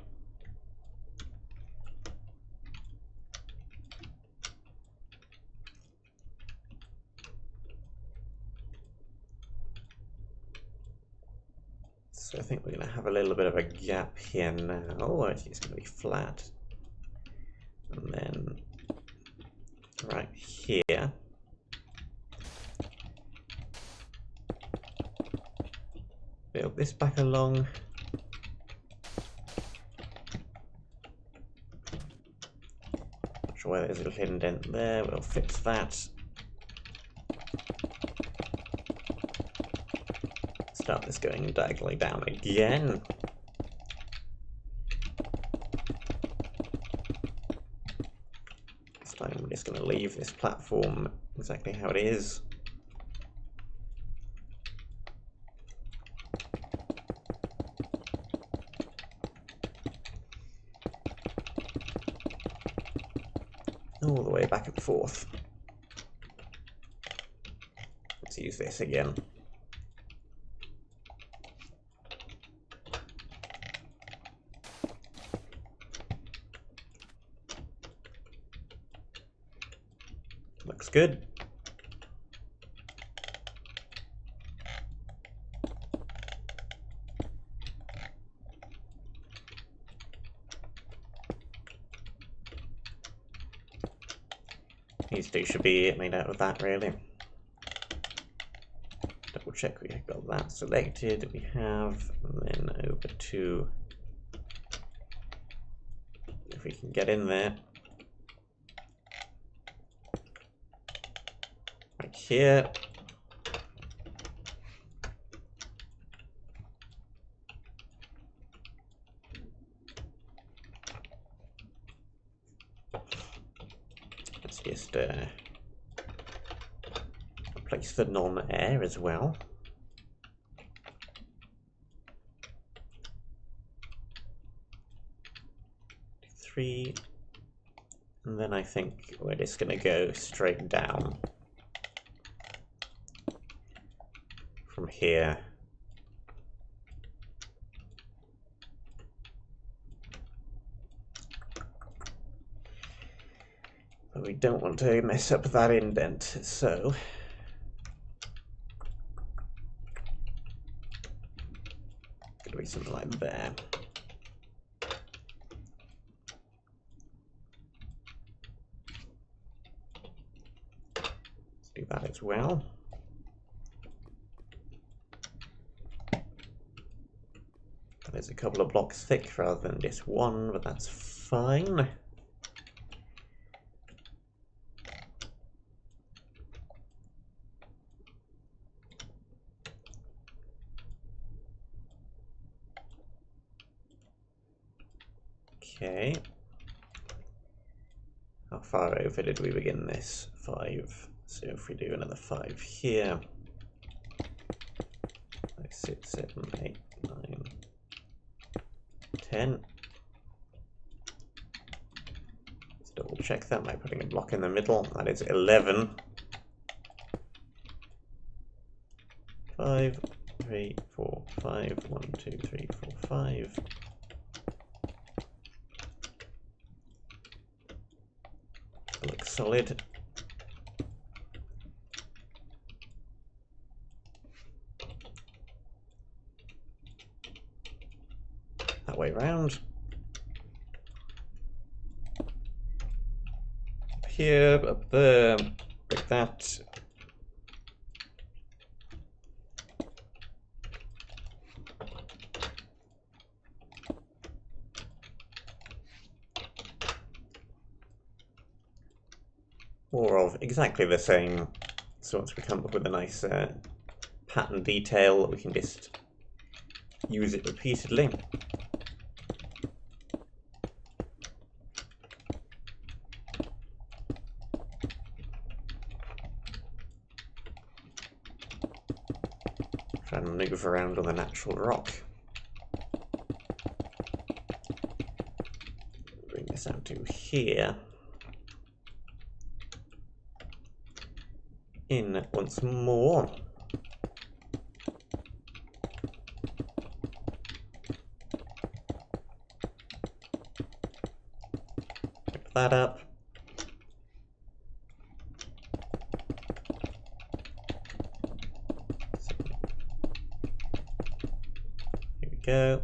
So I think we're going to have a little bit of a gap here now. Oh, it's going to be flat. And then right here. Build this back along. Not sure where there's a little indent there. We'll fix that. Start this going diagonally down again. This time we're just going to leave this platform exactly how it is. All the way back and forth. Let's use this again. Looks good. These two should be made out of that, really. Double check we got that selected. We have, and then over to, if we can get in there. Right here. Let's just replace the non-air as well. Three. And then I think we're just going to go straight down from here. But we don't want to mess up that indent, so gonna be something like there. Let's do that as well. That is a couple of blocks thick rather than just one, but that's fine. Okay. How far over did we begin this? 5. So if we do another 5 here. 5, 6, 7, 8, 9, 10. Let's double check that by putting a block in the middle. That is 11. 5, 3, 4, 5. 1, 2, 3, 4, 5. Looks solid. way around. Here, up there, like that. Or of exactly the same. So once we come up with a nice pattern detail, we can just use it repeatedly. Try and move around on the natural rock. Bring this out to here. In once more. Pick that up. Here we go.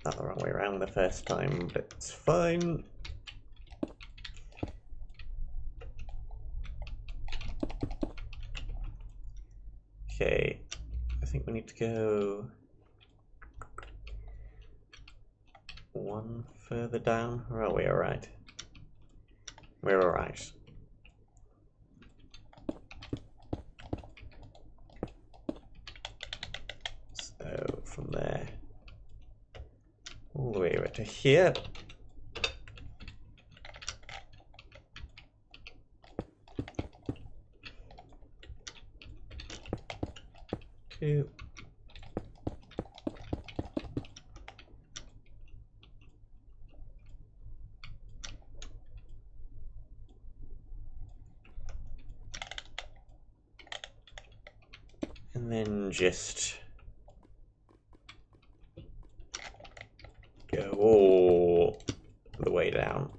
Not the wrong way around the first time, but it's fine. Okay, I think we need to go one further down. Or are we alright? We're alright. So from there all the way right to here. Two. And then just go all the way down.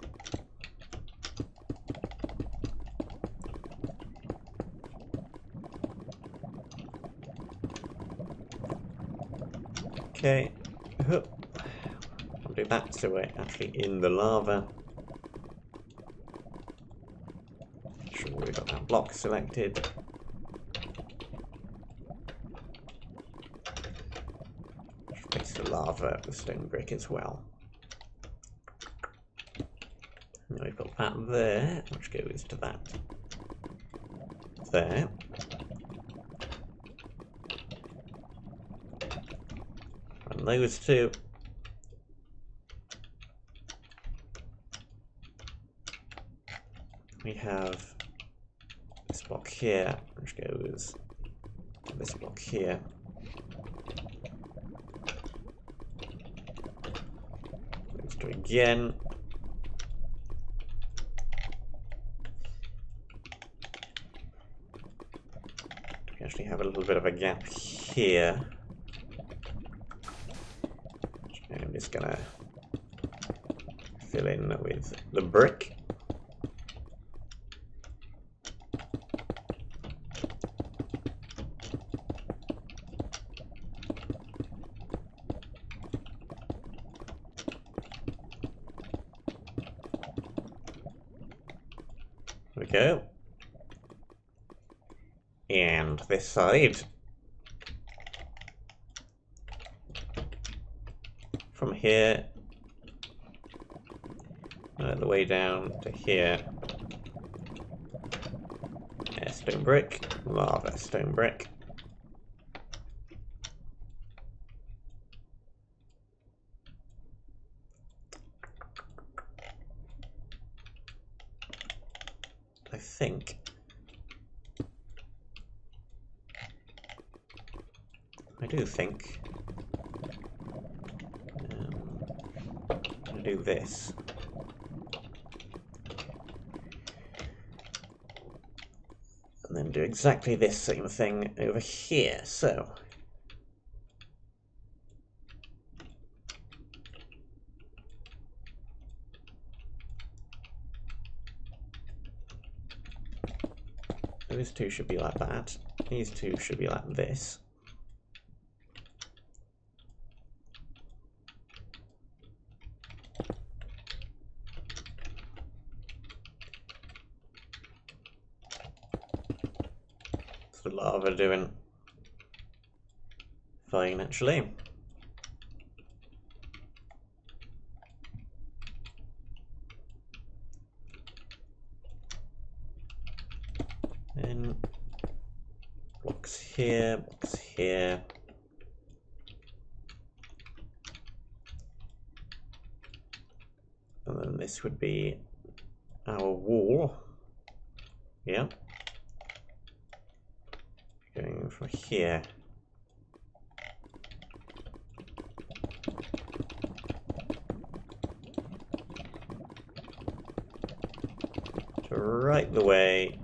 Okay, I'll do that so we're actually in the lava. Make sure we've got that block selected. Place the lava, the stone brick as well. And we've got that there, which goes to that there. And those two. We have this block here, which goes to this block here. Those two again. We actually have a little bit of a gap here. I'm just gonna fill in with the brick. There we go. And this side. From here, the way down to here. Yeah, stone brick, lava, stone brick. I think. I do think. I'm going to do this. And then do exactly this same thing over here. So those two should be like that. These two should be like this. What's the lava doing? Fine, actually. Then blocks here, blocks here. And then this would be our wall. Yeah. Going from here. To right the way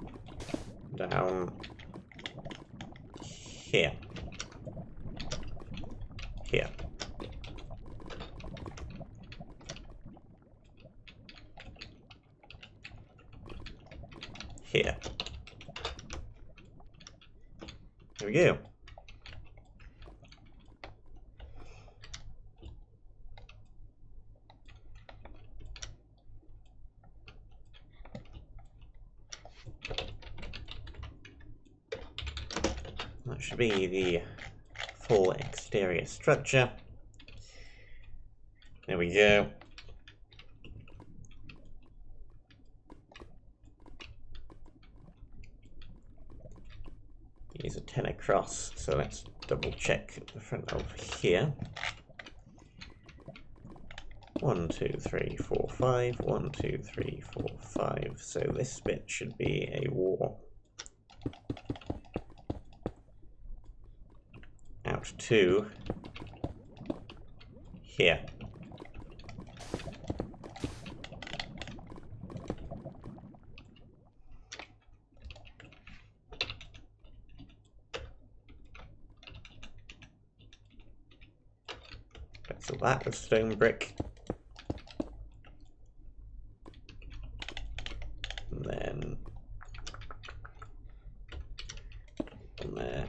down here. Here. Here. There we go. That should be the full exterior structure. There we go. These are 10 across, so let's double check the front over here. 1, 2, 3, 4, 5. 1, 2, 3, 4, 5. So this bit should be a wall. Out to here. So that was stone brick. And then from there.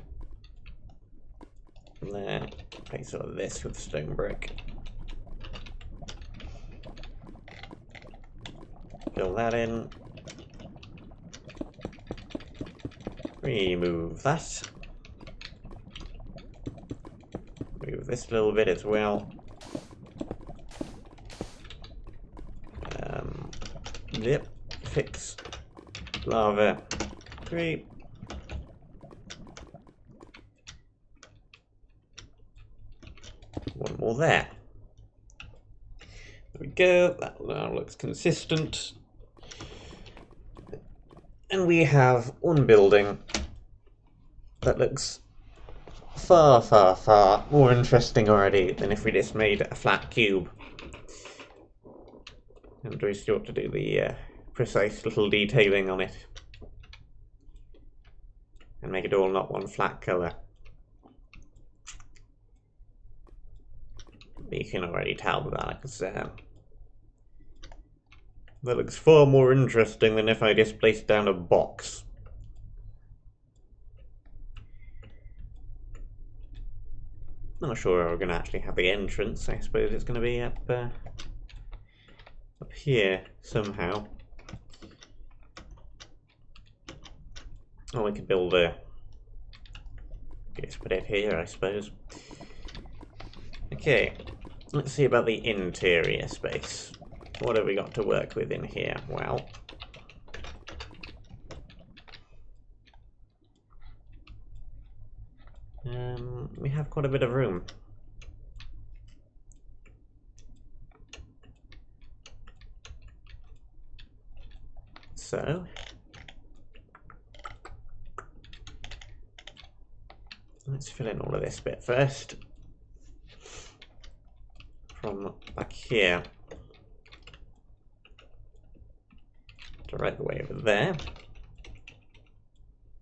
From there. Okay, so this with stone brick. Fill that in. Remove that. Move this little bit as well. Yep, fix lava 3. One more there. There we go, that now looks consistent. And we have one building that looks far, far, far more interesting already than if we just made a flat cube. And we still have to do the precise little detailing on it. And make it all not one flat colour. You can already tell that that looks far more interesting than if I just placed down a box. I'm not sure we're going to actually have the entrance. I suppose it's going to be up here somehow. Oh, we could build a... just put it here, I suppose. Okay, let's see about the interior space. What have we got to work with in here? Well, we have quite a bit of room. So, let's fill in all of this bit first. From back here to right the way over there.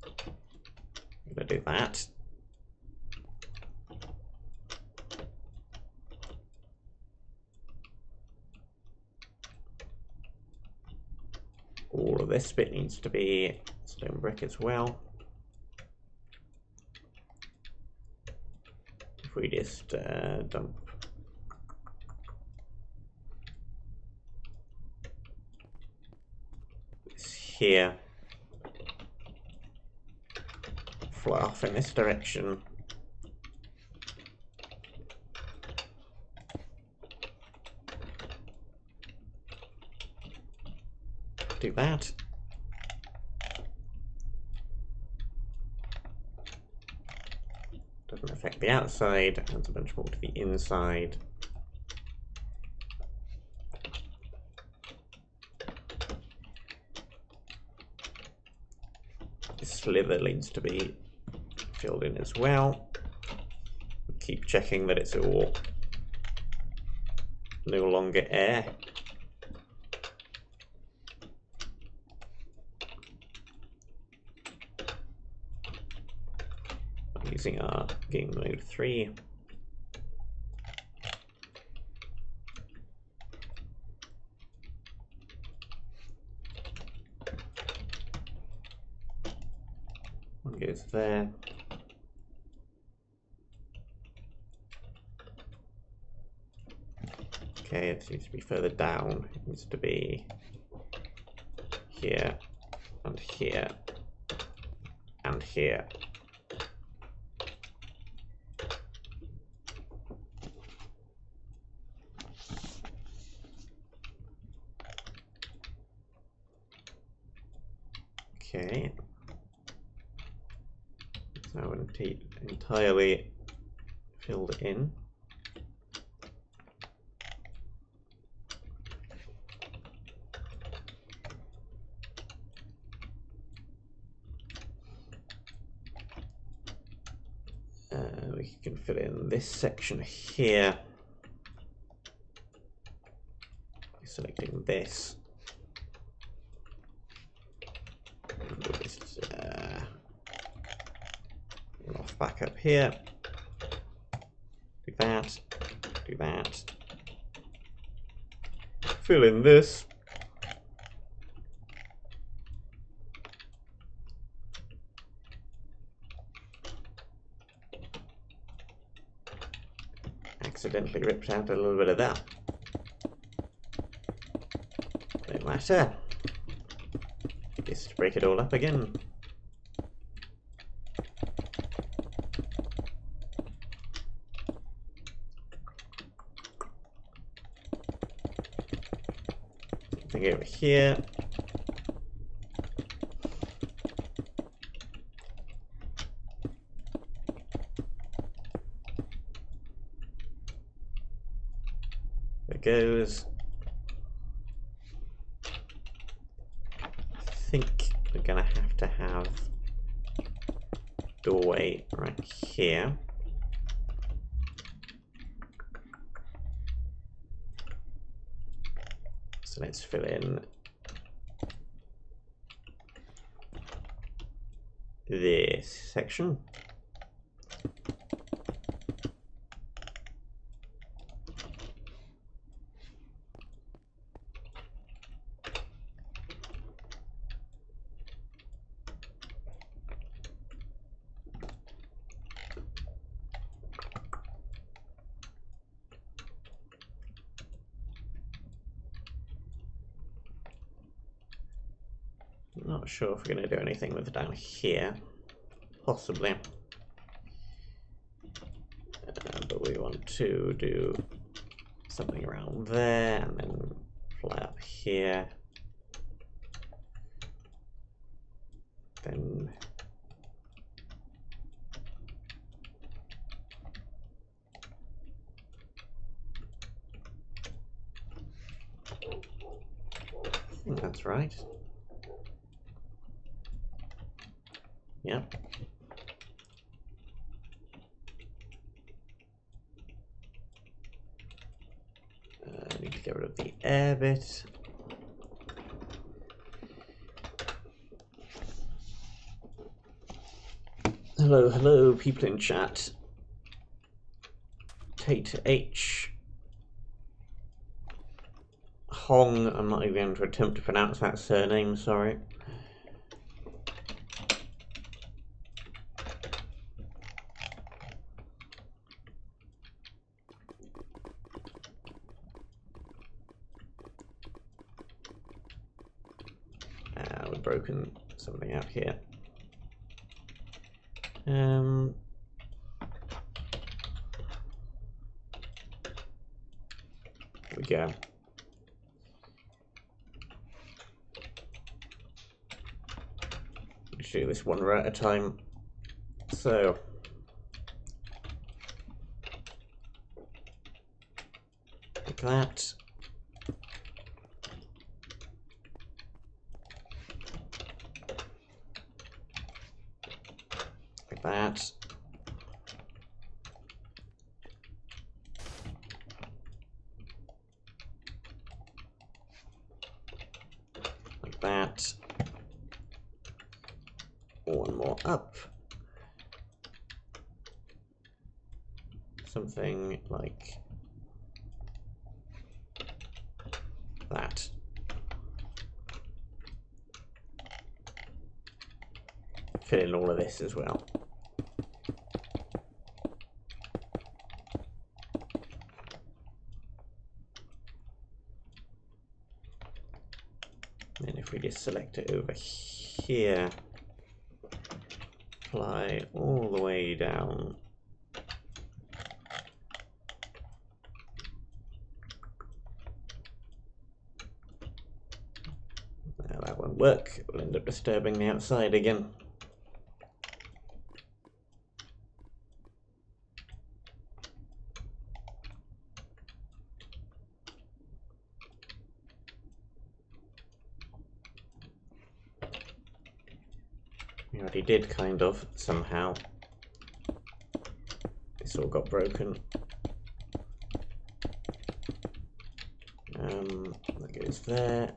I'm going to do that. All of this bit needs to be stone brick as well. If we just dump this here, fly off in this direction. Do that. Doesn't affect the outside, adds a bunch more to the inside. This sliver needs to be filled in as well. Keep checking that it's all no longer air. Using our game mode 3. One goes there. Okay, it needs to be further down. It needs to be here, and here, and here. Okay, so entirely filled in. We can fill in this section here by selecting this. Just off back up here. Do that. Do that. Fill in this. Accidentally ripped out a little bit of that. No matter. Just break it all up again. Something over here. There goes. I think we're gonna have to have doorway right here. So let's fill in this section. Not sure if we're going to do anything with it down here. Possibly. But we want to do something around there and then fly up here. Then I think that's right. Yep. I need to get rid of the air bit. Hello, hello, people in chat. Tate H. Hong, I'm not even going to attempt to pronounce that surname, sorry. broken something out here. There we go. Let's do this one row at a time. So like that. Like that. Like that. One more up. Something like that. Fill in all of this as well. And if we just select it over here, apply all the way down. Now that won't work, it will end up disturbing the outside again. We already did, kind of, somehow. This all got broken. That goes there.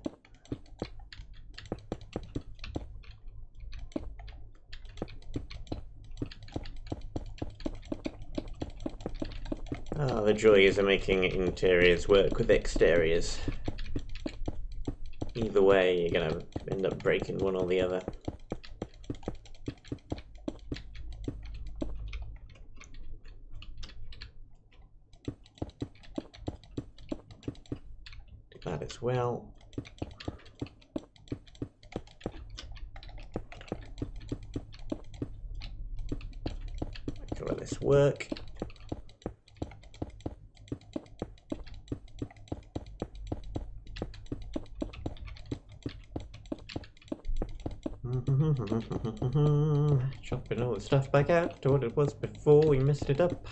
Ah, the joys of making interiors work with exteriors. Either way, you're gonna end up breaking one or the other. Do that as well. Will this work? Chopping all the stuff back out to what it was before we messed it up.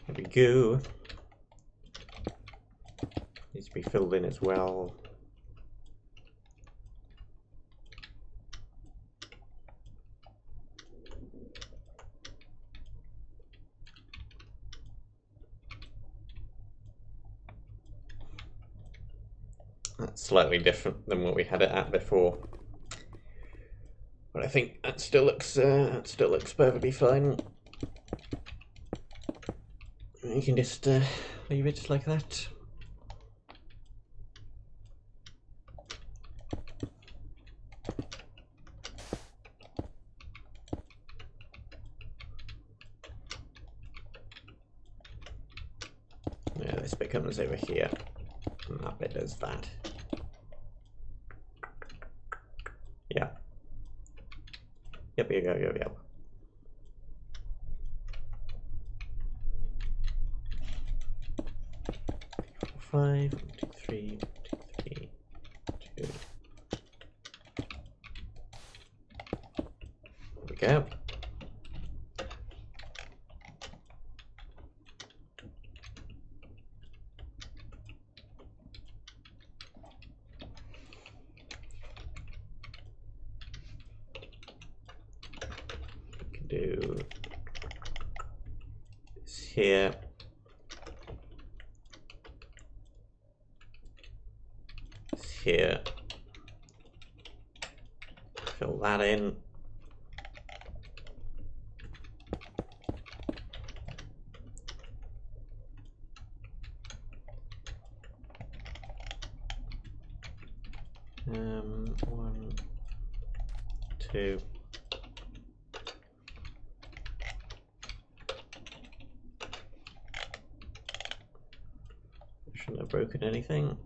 There we go. Needs to be filled in as well. That's slightly different than what we had it at before, but I think that still looks perfectly fine. You can just leave it like that. Yeah, this bit comes over here, and that bit does that. Yeah. Yep. 5, 2, 3, 2, 3, 2. There we go. We can do this here. Here, fill that in. One, 2. Shouldn't have broken anything.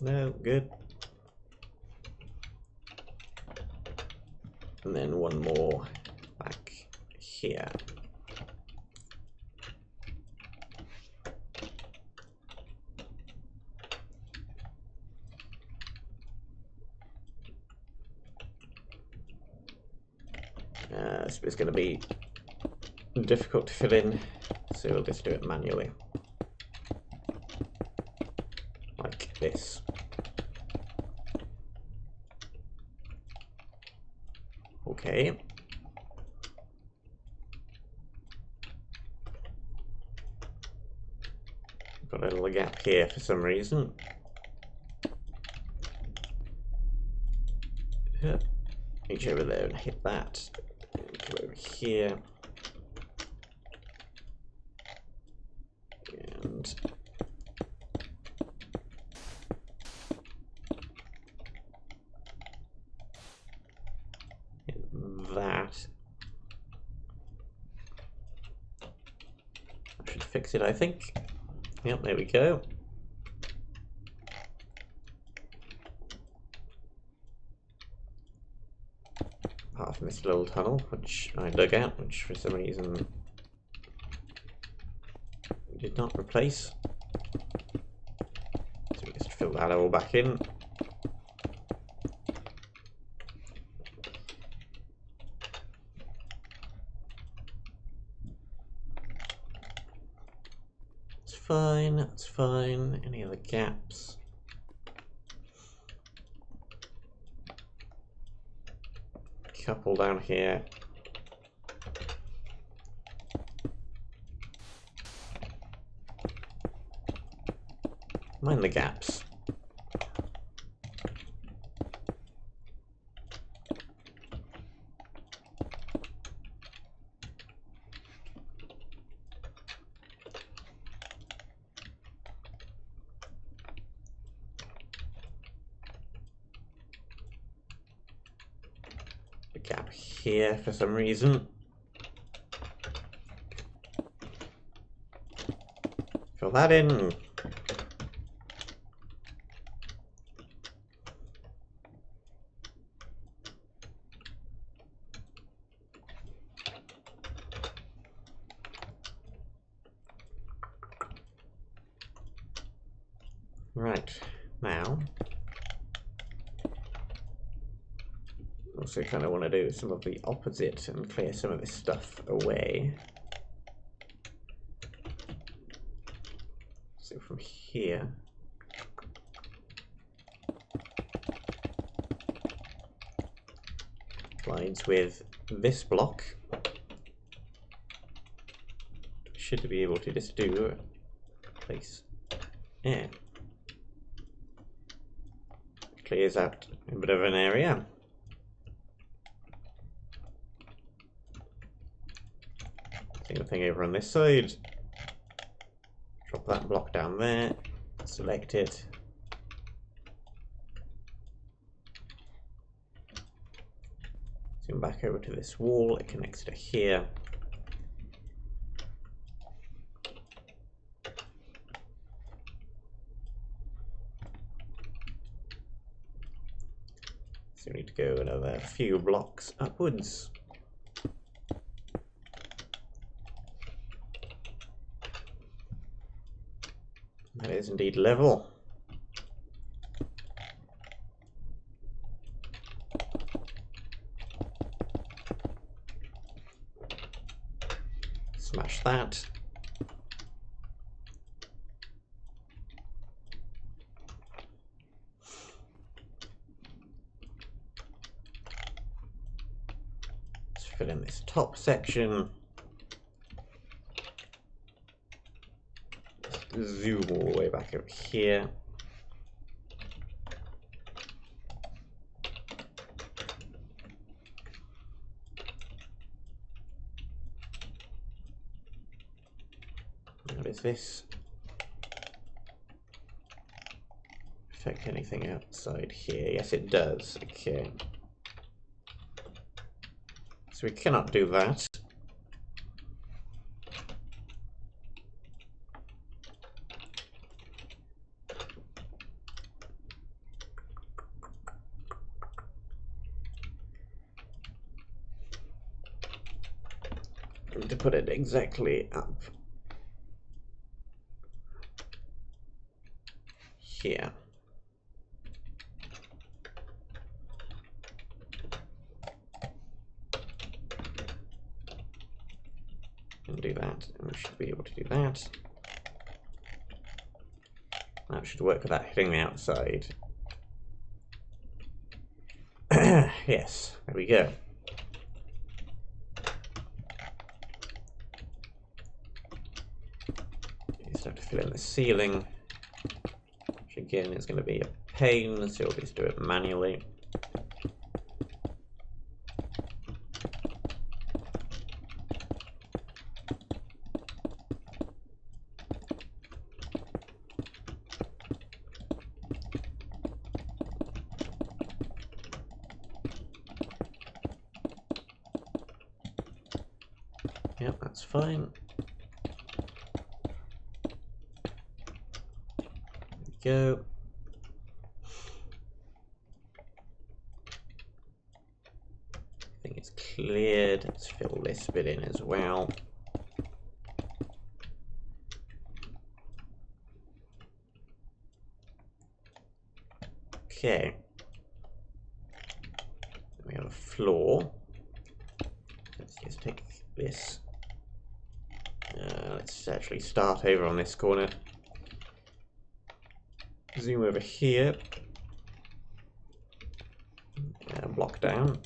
No, good. And then one more back here. This bit's going to be difficult to fill in, so we'll just do it manually. Like this. Okay. Got a little gap here for some reason. Reach over there and hit that. Go over here. And hit that. I should fix it, I think. Yep, there we go. Apart from this little tunnel, which I dug out, which for some reason did not replace. So we just fill that all back in. It's fine, that's fine. Any other gaps? Couple down here. Mind the gaps. A gap here for some reason. Fill that in. Right, now also kind of want to do some of the opposite and clear some of this stuff away. So from here, lines with this block, should be able to just do place in. Clears out a bit of an area. Same thing over on this side. Drop that block down there, select it. Zoom back over to this wall, it connects to here. So we need to go another few blocks upwards. That is indeed level. Smash that. Let's fill in this top section. Zoom all the way back over here. What is this? affect anything outside here? Yes, it does. Okay. So we cannot do that. To put it exactly up here. And do that, and we should be able to do that. That should work without hitting the outside. Yes, there we go. You just have to fill in the ceiling, which again is going to be a pain, so we'll just do it manually. Yep, that's fine. There we go. I think it's cleared. Let's fill this bit in as well. Okay. We have a floor. Let's just take this. Let's actually start over on this corner. Zoom over here. Block down.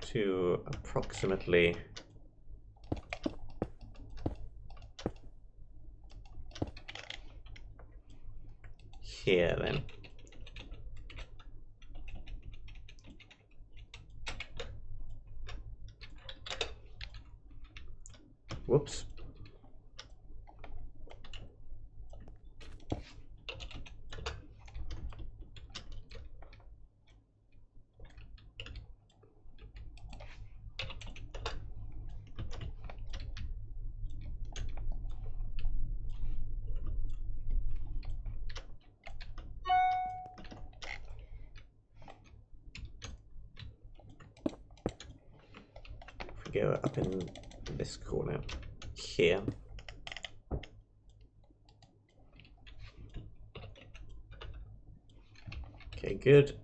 To approximately here then. Whoops. If we go up in this corner here. Okay, good.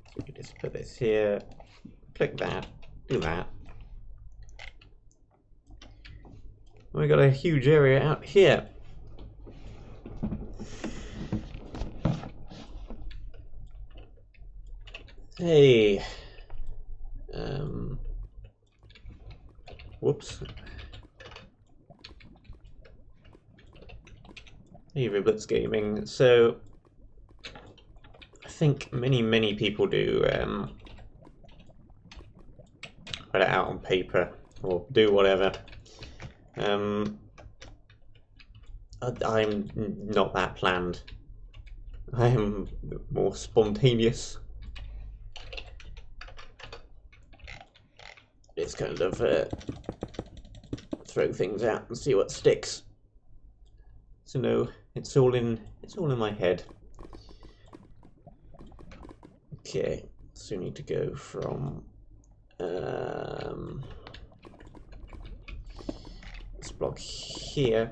So we just put this here, click that, do that. We got a huge area out here. Hey. Whoops. Hey, Riblets Gaming. So, I think many people do write it out on paper or do whatever. I'm not that planned. I am more spontaneous. It's kind of throw things out and see what sticks. So no, it's all in my head. Okay, so we need to go from this block here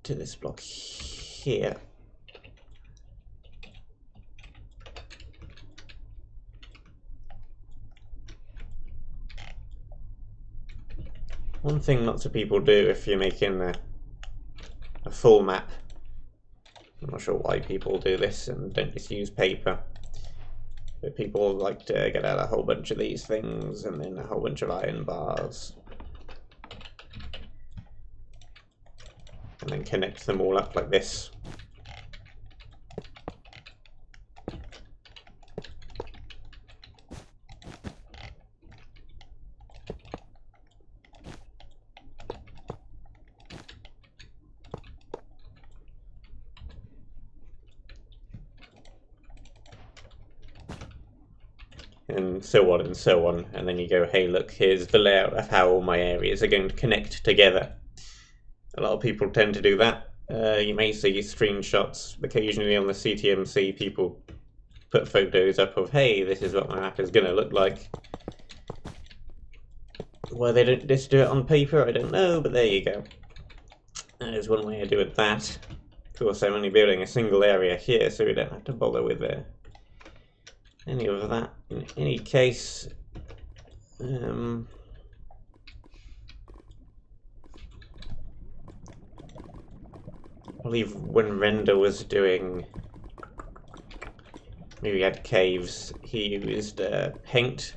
to this block here. One thing lots of people do if you're making a full map, I'm not sure why people do this and don't just use paper, but people like to get out a whole bunch of these things and then a whole bunch of iron bars and then connect them all up like this. and so on and so on, and then you go, hey look, here's the layout of how all my areas are going to connect together. A lot of people tend to do that. You may see screenshots occasionally on the CTMC, people put photos up of, hey, this is what my map is going to look like. Why they don't just do it on paper, I don't know, but there you go. That is one way of doing that. Of course, I'm only building a single area here, so we don't have to bother with any of that. In any case, I believe when Render was doing, maybe he had caves, he used paint.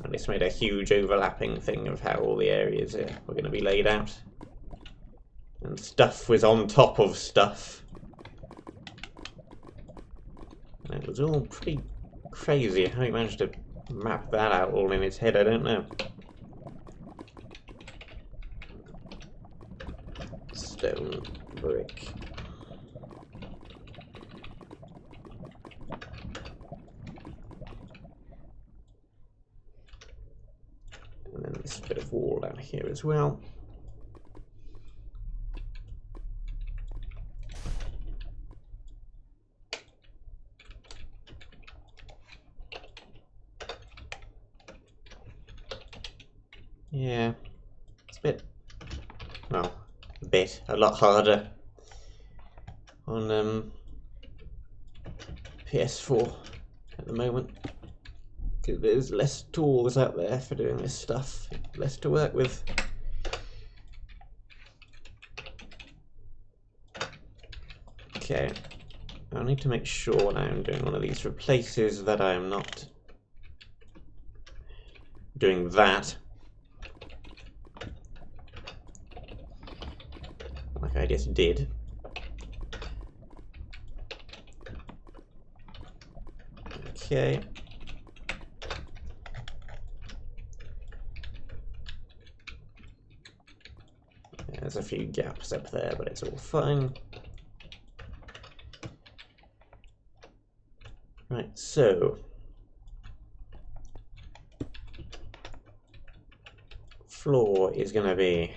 And this made a huge overlapping thing of how all the areas were going to be laid out. And stuff was on top of stuff. And it was all pretty crazy. How he managed to map that out all in his head, I don't know. Stone, brick. And then this bit of wall down here as well. Yeah, it's a bit, well, a lot harder on PS4 at the moment. Because there's less tools out there for doing this stuff, less to work with. Okay, I need to make sure when I'm doing one of these replaces that I'm not doing that. Like I just did. Okay. There's a few gaps up there, but it's all fine. Right, so floor is going to be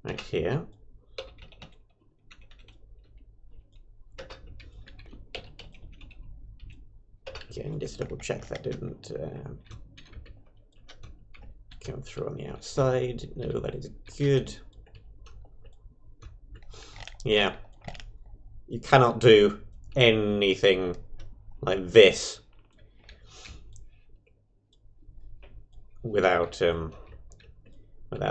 right here. Again, just double check that didn't come through on the outside. No, that is good. Yeah, you cannot do anything like this without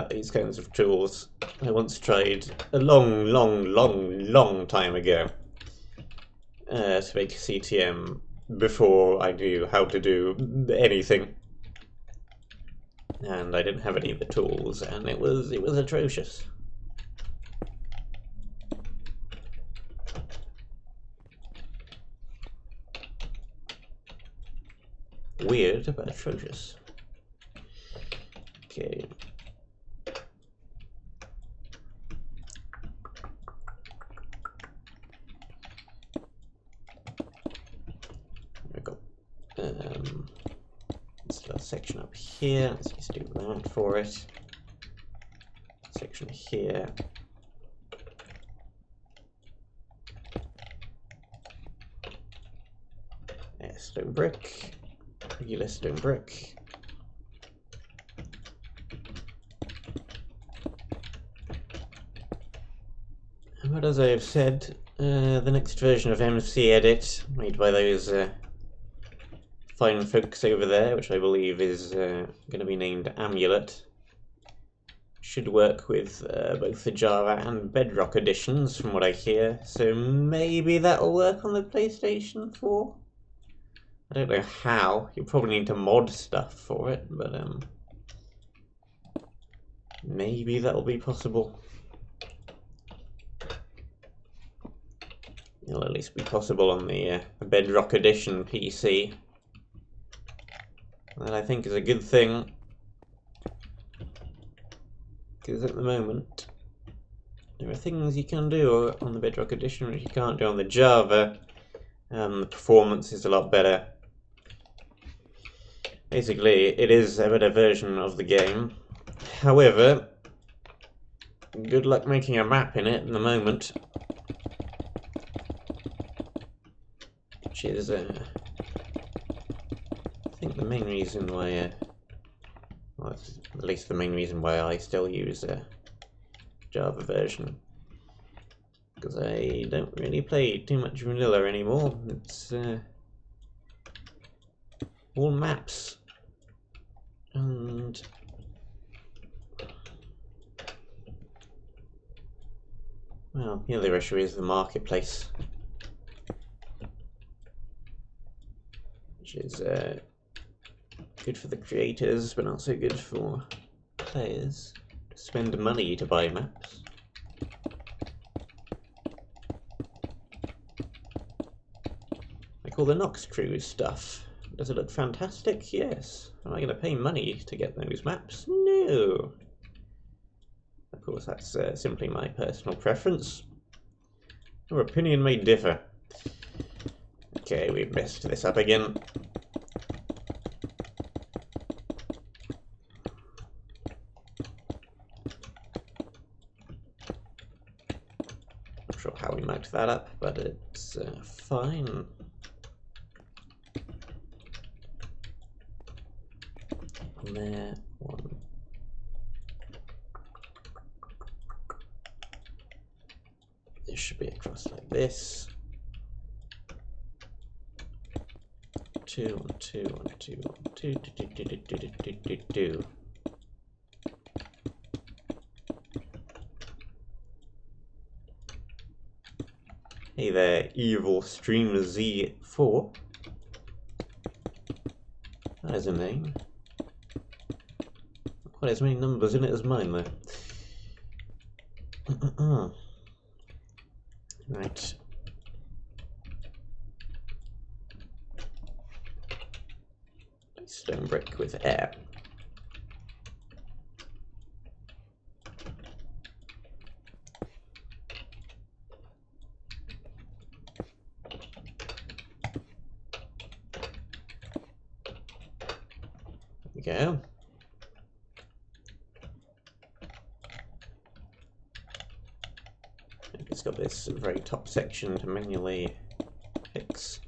these kinds of tools. I once tried a long time ago to make a CTM before I knew how to do anything, and I didn't have any of the tools, and it was atrocious. Weird, but atrocious. Okay. I've got this little section up here. Let's just do that for it. Section here. Stone brick. Regular stone brick. But as I have said, the next version of MC Edit, made by those fine folks over there, which I believe is going to be named Amulet, should work with both the Java and Bedrock editions, from what I hear. So maybe that'll work on the PlayStation 4. I don't know how. You'll probably need to mod stuff for it, but maybe that'll be possible. It'll at least be possible on the Bedrock Edition PC. That I think is a good thing, because at the moment there are things you can do on the Bedrock Edition which you can't do on the Java, The performance is a lot better. Basically, it is a better version of the game. However, good luck making a map in it at the moment. Which is, I think the main reason why, well, at least the main reason why I still use a Java version. Because I don't really play too much vanilla anymore. It's all maps. And well, the other issue is the marketplace, which is good for the creators, but not so good for players to spend money to buy maps. Like all the Nox Cruise stuff. Does it look fantastic? Yes. Am I going to pay money to get those maps? No. Of course, that's simply my personal preference. Your opinion may differ. Okay, we've messed this up again. Not sure how we mucked that up, but it's fine. There, one. This should be across like this. 2, 1, 2, 1, 2, 1, 2, 2. Hey there, evil streamer Z4. That is a name. Quite as many numbers in it as mine, though. Right. Stone brick with air. There we go. It's got this very top section to manually fix.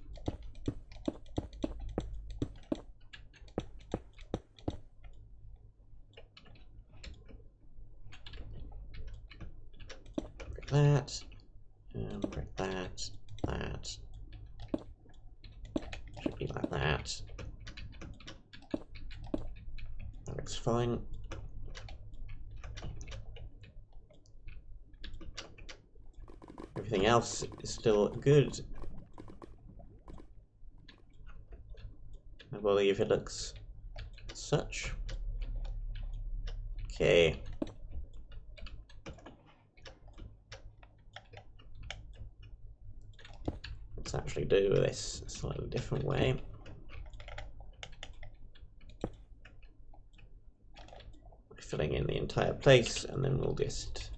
Break that, and break that, that. Should be like that. That looks fine. Everything else is still good. I believe it looks such. Okay. Let's actually do this a slightly different way. Filling in the entire place, and then we'll just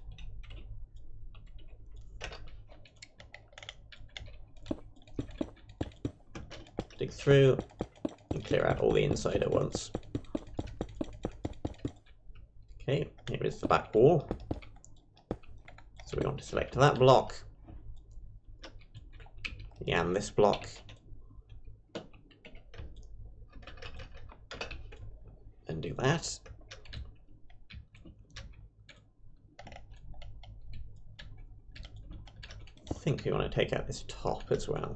dig through and clear out all the inside at once. Okay, here is the back wall. So we want to select that block, and this block, and do that. I think we want to take out this top as well.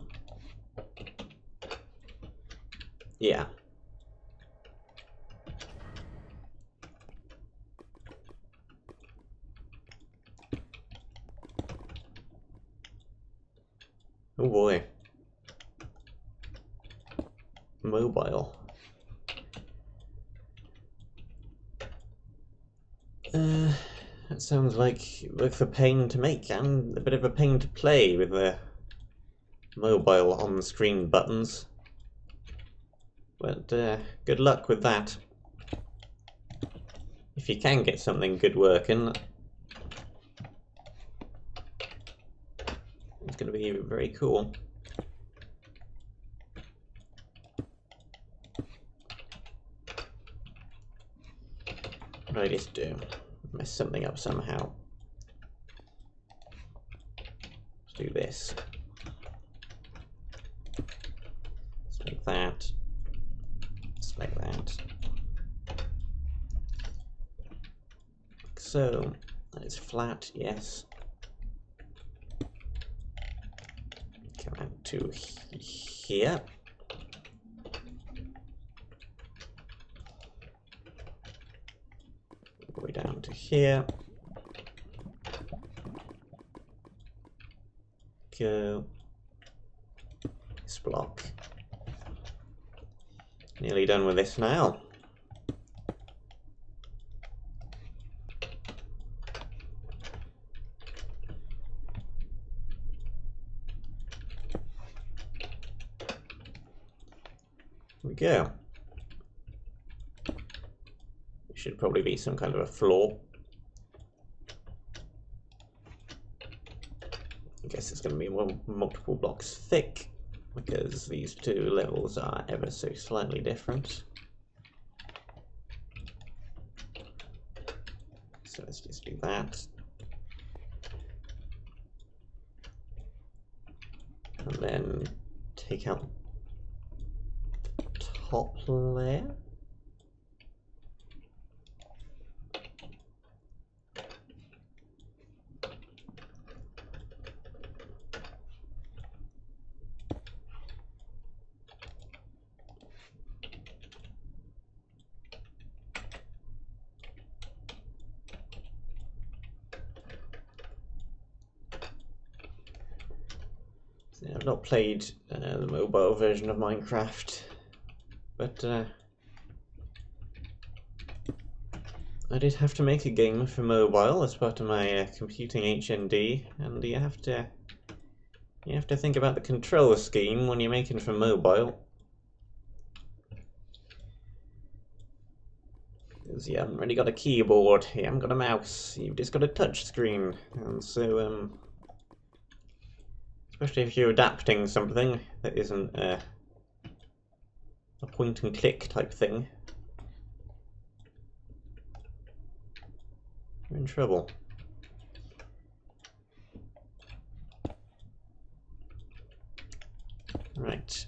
Yeah. Oh boy. Mobile. That sounds like both a pain to make and a bit of a pain to play with the mobile on-screen buttons. But good luck with that. If you can get something good working, it's going to be very cool. What did I just do? Mess something up somehow. Let's do this. Like that. Just like that. Like so. That is flat, yes. Come out to here. All the way down to here. Go. This block. Nearly done with this now. Here we go. There should probably be some kind of a floor. I guess it's going to be multiple blocks thick, because these two levels are ever so slightly different. So let's just do that. And then take out the top layer. I've not played the mobile version of Minecraft, but I did have to make a game for mobile as part of my computing HND, and you have to think about the control scheme when you're making for mobile. Because you haven't really got a keyboard, you haven't got a mouse, you've just got a touch screen, and so especially if you're adapting something that isn't a point and click type thing, you're in trouble. Right.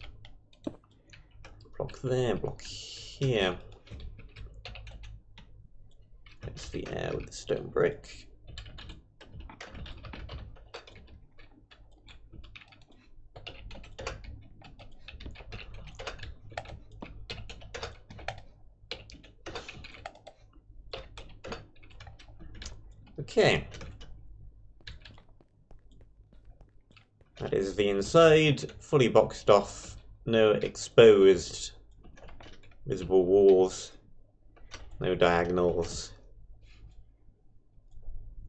Block there, block here. That's the air with the stone brick. Okay, that is the inside, fully boxed off, no exposed visible walls, no diagonals.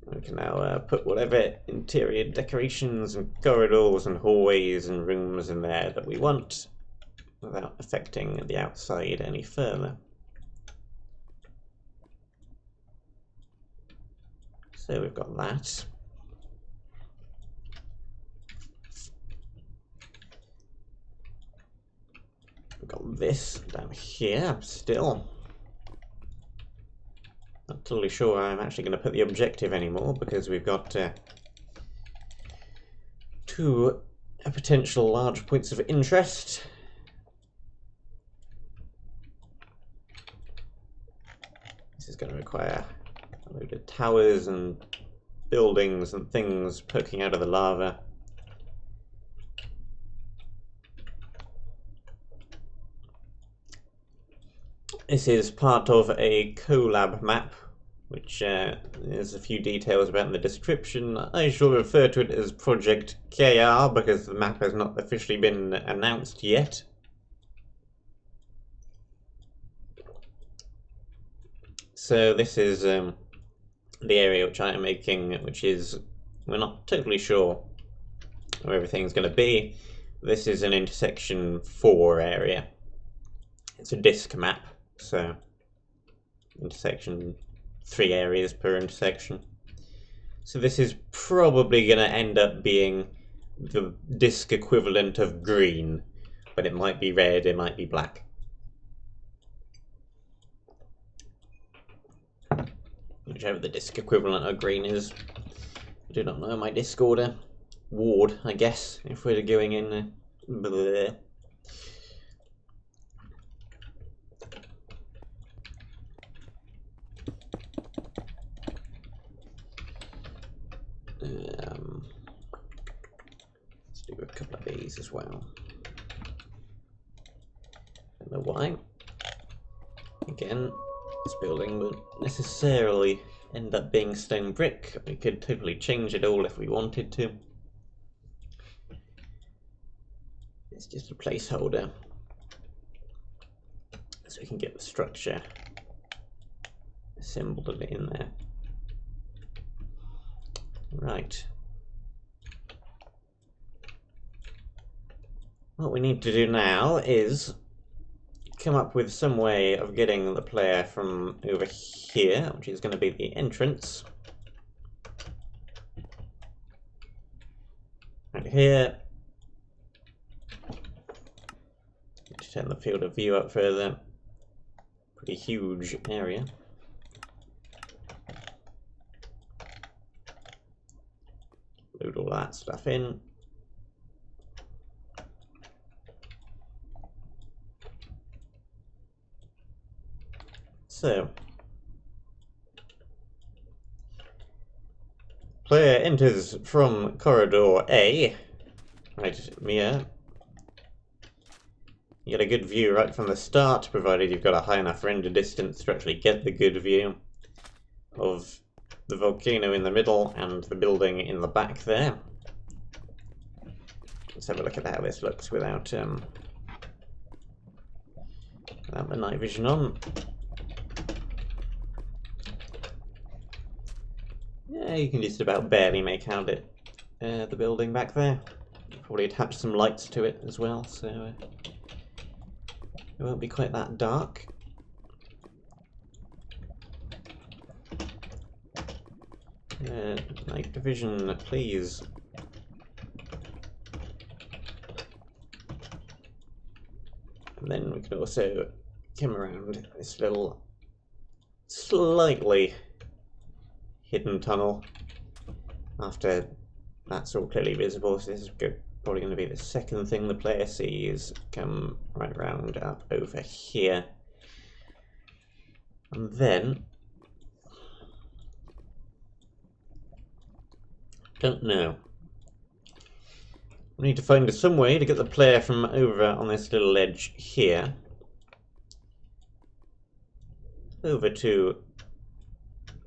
We can now put whatever interior decorations and corridors and hallways and rooms in there that we want without affecting the outside any further. So we've got that. We've got this down here still. Not totally sure I'm actually going to put the objective anymore, because we've got two potential large points of interest. This is going to require a load of towers and buildings and things poking out of the lava. This is part of a collab map, which there's a few details about in the description. I shall refer to it as Project KR because the map has not officially been announced yet. So this is the area which I am making, which is, we're not totally sure where everything's going to be. This is an intersection 4 area. It's a disk map, so intersection 3 areas per intersection. So this is probably going to end up being the disk equivalent of green, but it might be red, it might be black. whichever the disk equivalent of green is. I do not know my disk order. Ward, I guess, if we're going in. Bleh. Let's do a couple of these as well. Don't know why. Again, this building won't necessarily end up being stone brick. We could totally change it all if we wanted to. It's just a placeholder, so we can get the structure assembled in there. Right. What we need to do now is come up with some way of getting the player from over here, which is going to be the entrance. Right here. Turn the field of view up further. Pretty huge area. Load all that stuff in. So, player enters from corridor A, right here. You get a good view right from the start, provided you've got a high enough render distance to actually get the good view of the volcano in the middle and the building in the back there. Let's have a look at how this looks without the night vision on. Yeah, you can just about barely make out it, the building back there. Probably attach some lights to it as well, so it won't be quite that dark. Night vision, please. And then we can also come around this little slightly hidden tunnel after that's all clearly visible. So this is probably going to be the second thing the player sees. Come right round up over here, and then don't know. We need to find some way to get the player from over on this little ledge here over to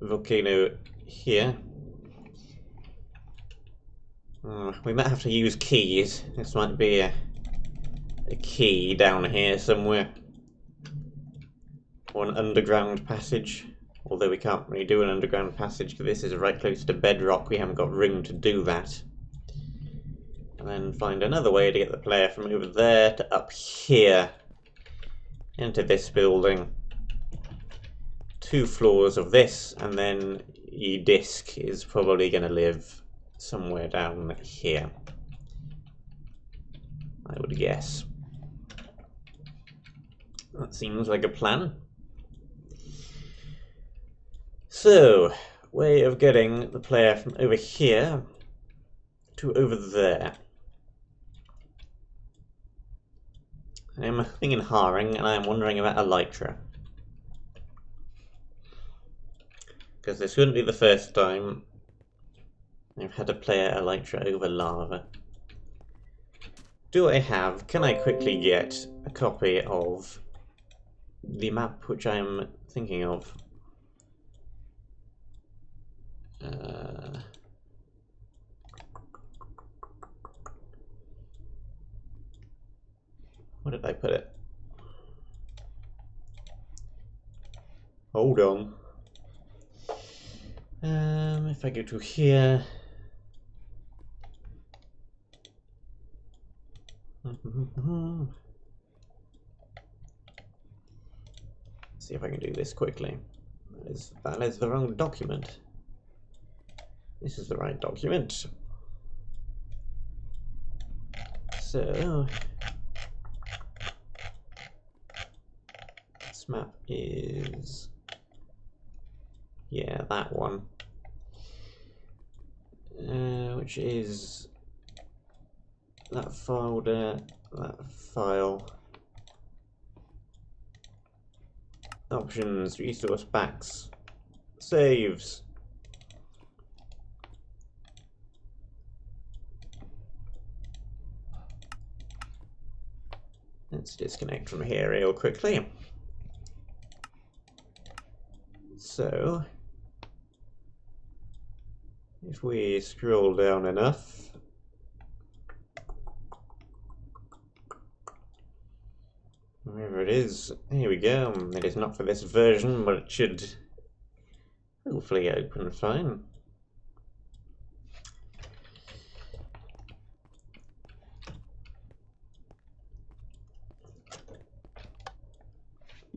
volcano here. We might have to use keys. This might be a key down here somewhere, or an underground passage. Although we can't really do an underground passage because this is right close to bedrock. We haven't got room to do that. And then find another way to get the player from over there to up here into this building. 2 floors of this, and then your disc is probably going to live somewhere down here, I would guess. That seems like a plan. So, way of getting the player from over here to over there. I'm thinking Haring, and I'm wondering about Elytra. Because this wouldn't be the first time I've had to play Elytra over lava. Can I quickly get a copy of the map which I'm thinking of? Where did I put it? Hold on. If I go to here. See if I can do this quickly. That is the wrong document. This is the right document. So this map is Yeah, that one. Which is that folder, that file. Options, resource packs, saves. Let's disconnect from here real quickly. So, if we scroll down enough, wherever it is, here we go. It is not for this version, but it should hopefully open fine.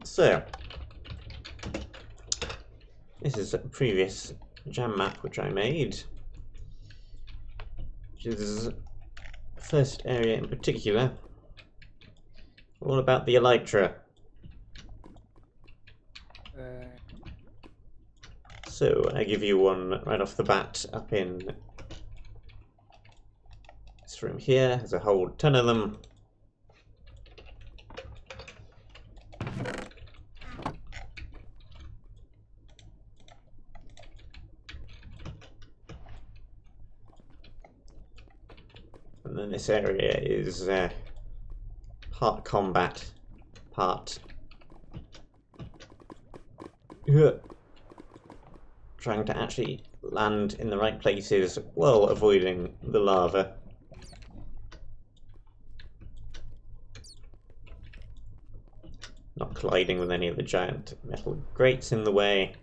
So, this is a previous jam map which I made, which is the first area in particular, all about the elytra. So I give you one right off the bat up in this room here. There's a whole ton of them. And then this area is part combat, part trying to actually land in the right places while avoiding the lava. Not colliding with any of the giant metal grates in the way.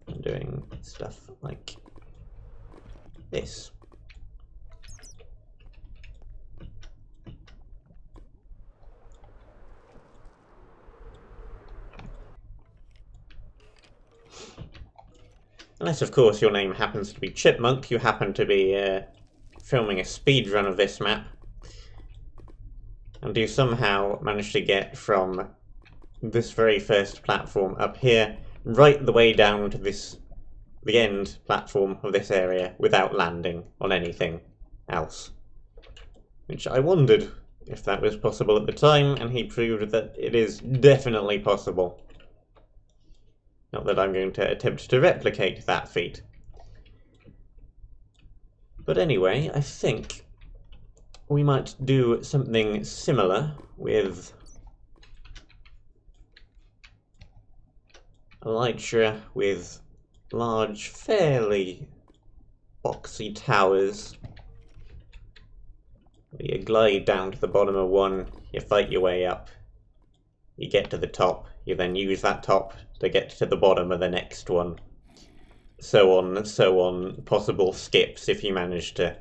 And doing stuff like this. Unless, of course, your name happens to be Chipmunk, you happen to be filming a speedrun of this map, and you somehow manage to get from this very first platform up here right the way down to the end platform of this area without landing on anything else. Which I wondered if that was possible at the time, and he proved that it is definitely possible. Not that I'm going to attempt to replicate that feat. But anyway, I think we might do something similar with elytra with large, fairly boxy towers. You glide down to the bottom of one, you fight your way up, you get to the top, you then use that top to get to the bottom of the next one. So on, possible skips if you manage to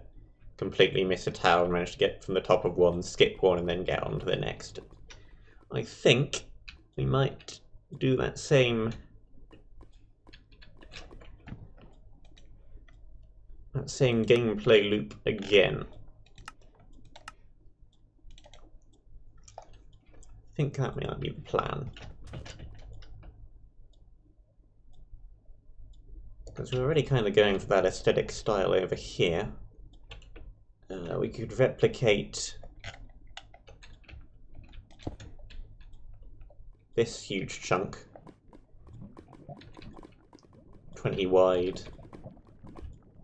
completely miss a tower and manage to get from the top of one, skip one, and then get on to the next. I think we might do that same gameplay loop again. I think that might be the plan. Because we're already kind of going for that aesthetic style over here. We could replicate this huge chunk, 20 wide,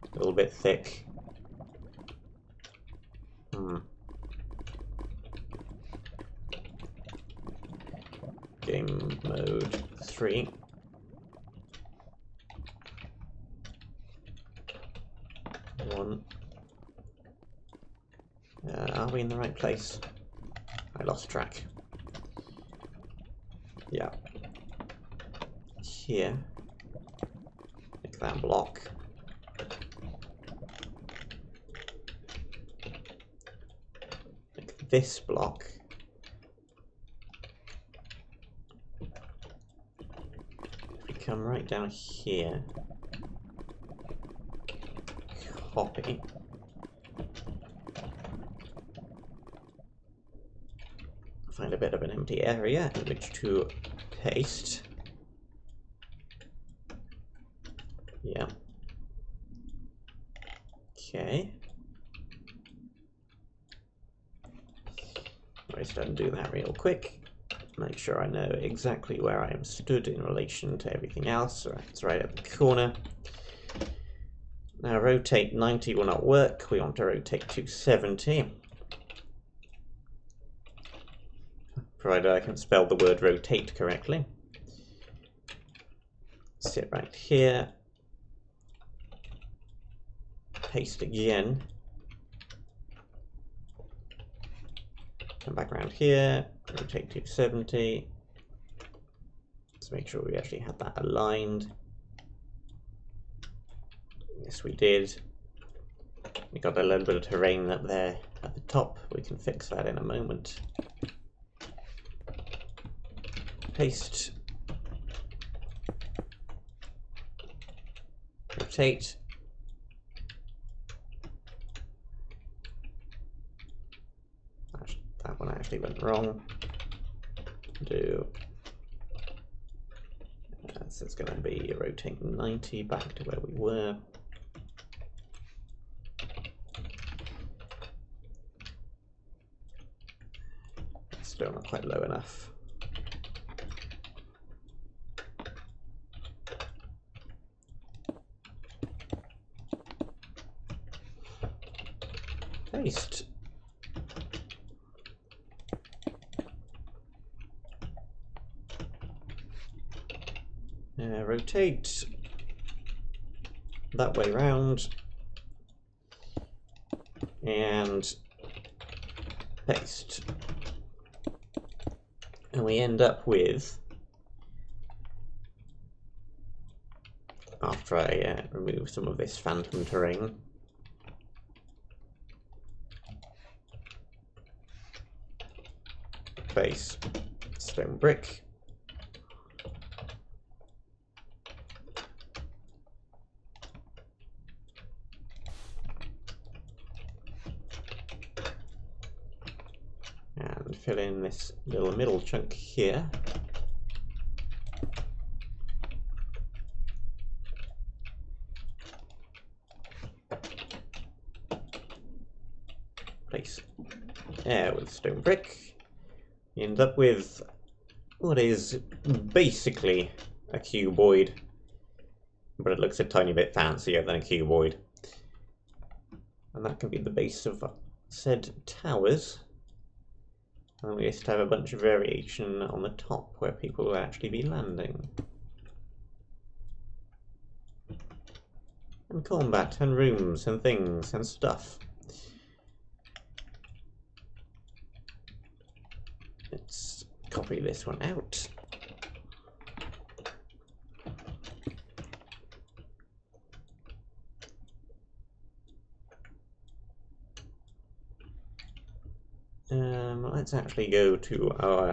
a little bit thick. Game mode 3. Are we in the right place? I lost track. Yeah. Here. Make that block. Make this block. If we come right down here. Copy. find a bit of an empty area in which to paste. Yeah. Okay. I'll just undo that real quick. Make sure I know exactly where I am stood in relation to everything else. So it's right at the corner. Now rotate 90 will not work. We want to rotate 270. Provided I can spell the word rotate correctly. Sit right here. Paste again. Come back around here, rotate 270. Let's make sure we actually had that aligned. Yes, we did. We got a little bit of terrain up there at the top. We can fix that in a moment. Paste. Rotate. That one actually went wrong. Do. So it's going to be rotate 90 back to where we were. Still not quite low enough. Paste. Rotate that way round and paste. And we end up with, after I remove some of this phantom terrain, base stone brick. And fill in this little middle chunk here. Place air with stone brick. You end up with what is basically a cuboid, but it looks a tiny bit fancier than a cuboid. And that can be the base of said towers. And we just have a bunch of variation on the top where people will actually be landing. And combat, and rooms, and things, and stuff. Let's copy this one out. Let's actually go to our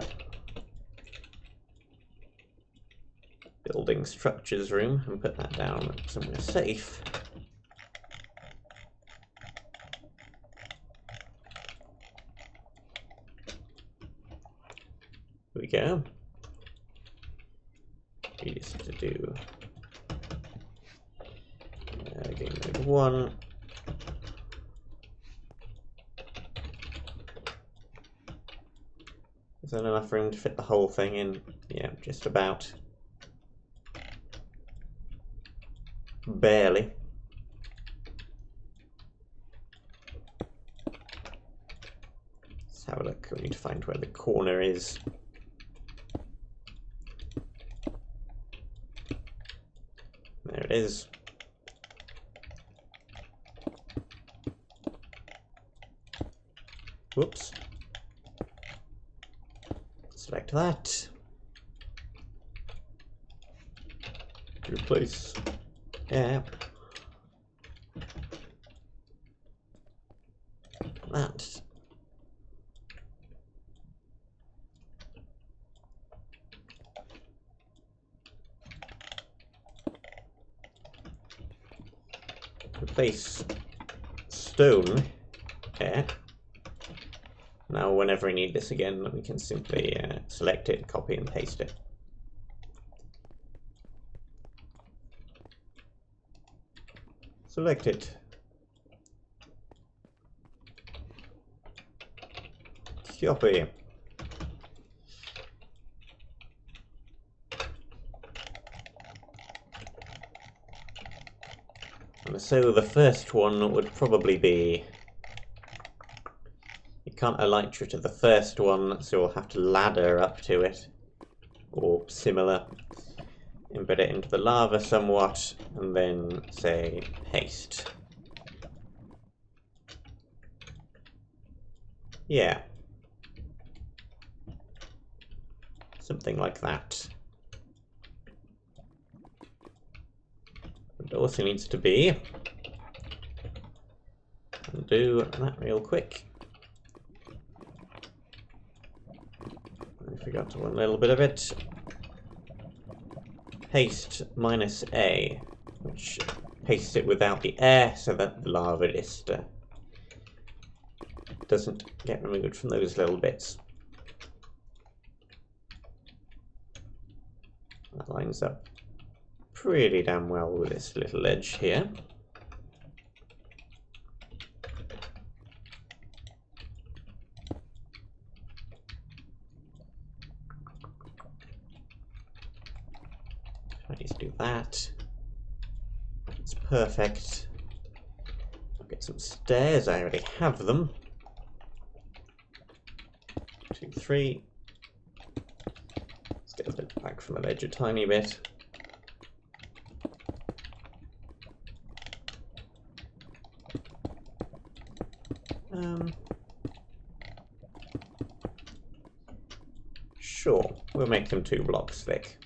building structures room and put that down somewhere safe. Here we go. We just have to do game mode 1. Is there enough room to fit the whole thing in? Yeah, just about. Barely. Let's have a look. We need to find where the corner is. There it is. Whoops. Select that. Replace app. That. Replace stone air. Now whenever we need this again, we can simply select it, copy and paste it. Select it. Copy. And so the first one would probably be, you can't elytra to the first one, so we'll have to ladder up to it, or similar. Embed it into the lava somewhat, and then say paste. Yeah. Something like that. It also needs to be, and do that real quick. I forgot one little bit of it. Paste -A, which pastes it without the air so that the lava just doesn't get removed from those little bits. That lines up pretty damn well with this little edge here. I need to do that. It's perfect. I'll get some stairs, I already have them. 2, 3. Let's get a bit back from the ledge a tiny bit. Sure, we'll make them 2 blocks thick.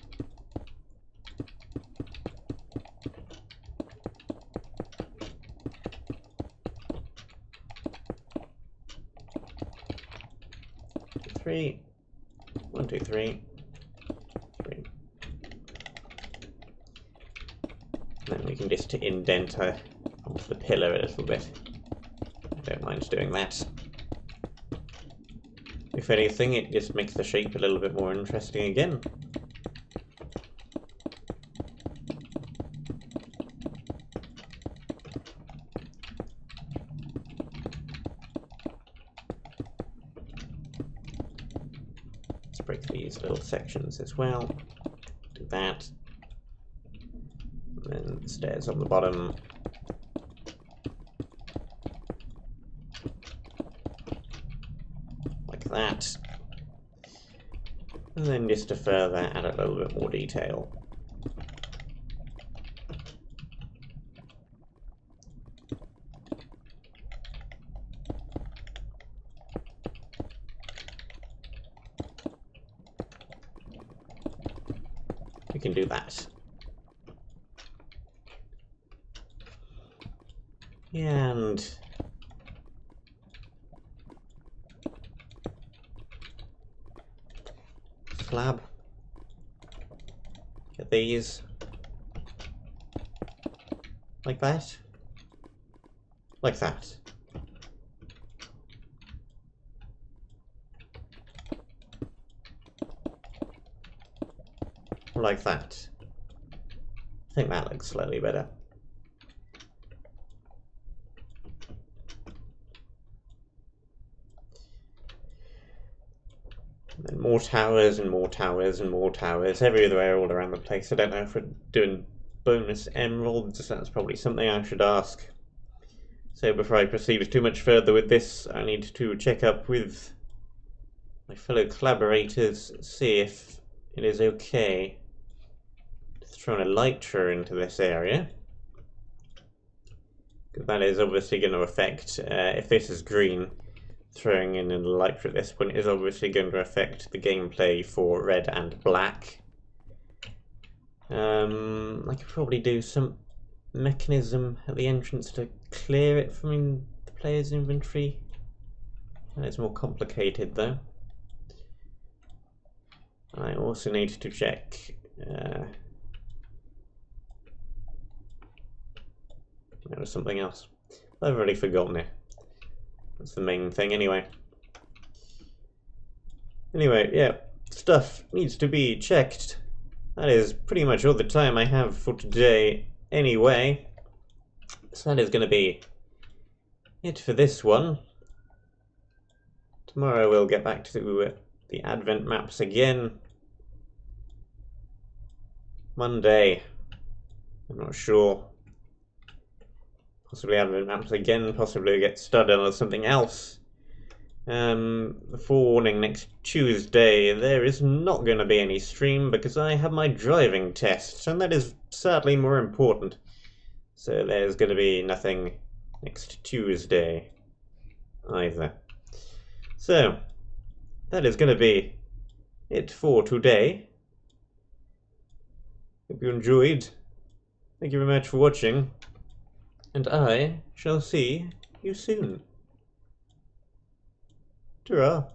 Three. 1, 2, 3. 3. And then we can just indent onto the pillar a little bit. I don't mind doing that. If anything, it just makes the shape a little bit more interesting again. Let's break these little sections as well. Do that. And then stairs on the bottom. That, and then just to further add a little bit more detail. We can do that. And slab. Get these. Like that. Like that. Like that. I think that looks slightly better. And more towers and more towers and more towers everywhere all around the place. I don't know if we're doing bonus emeralds. That's probably something I should ask. So before I proceed too much further with this, I need to check up with my fellow collaborators, see if it is okay to throw an elytra into this area. Because that is obviously going to affect, if this is green, throwing in an elytra at this point is obviously going to affect the gameplay for red and black. I could probably do some mechanism at the entrance to clear it from the player's inventory. That is more complicated though. I also need to check there was something else. I've already forgotten it. That's the main thing anyway. Anyway, yeah, stuff needs to be checked. That is pretty much all the time I have for today anyway. So that is going to be it for this one. Tomorrow we'll get back to the Advent maps again. Monday, I'm not sure. Possibly Advent maps again, possibly get started on something else. Forewarning, next Tuesday there is not going to be any stream because I have my driving test, and that is sadly more important. So there's going to be nothing next Tuesday either. So that is going to be it for today. Hope you enjoyed. Thank you very much for watching, and I shall see you soon. Ta-ra.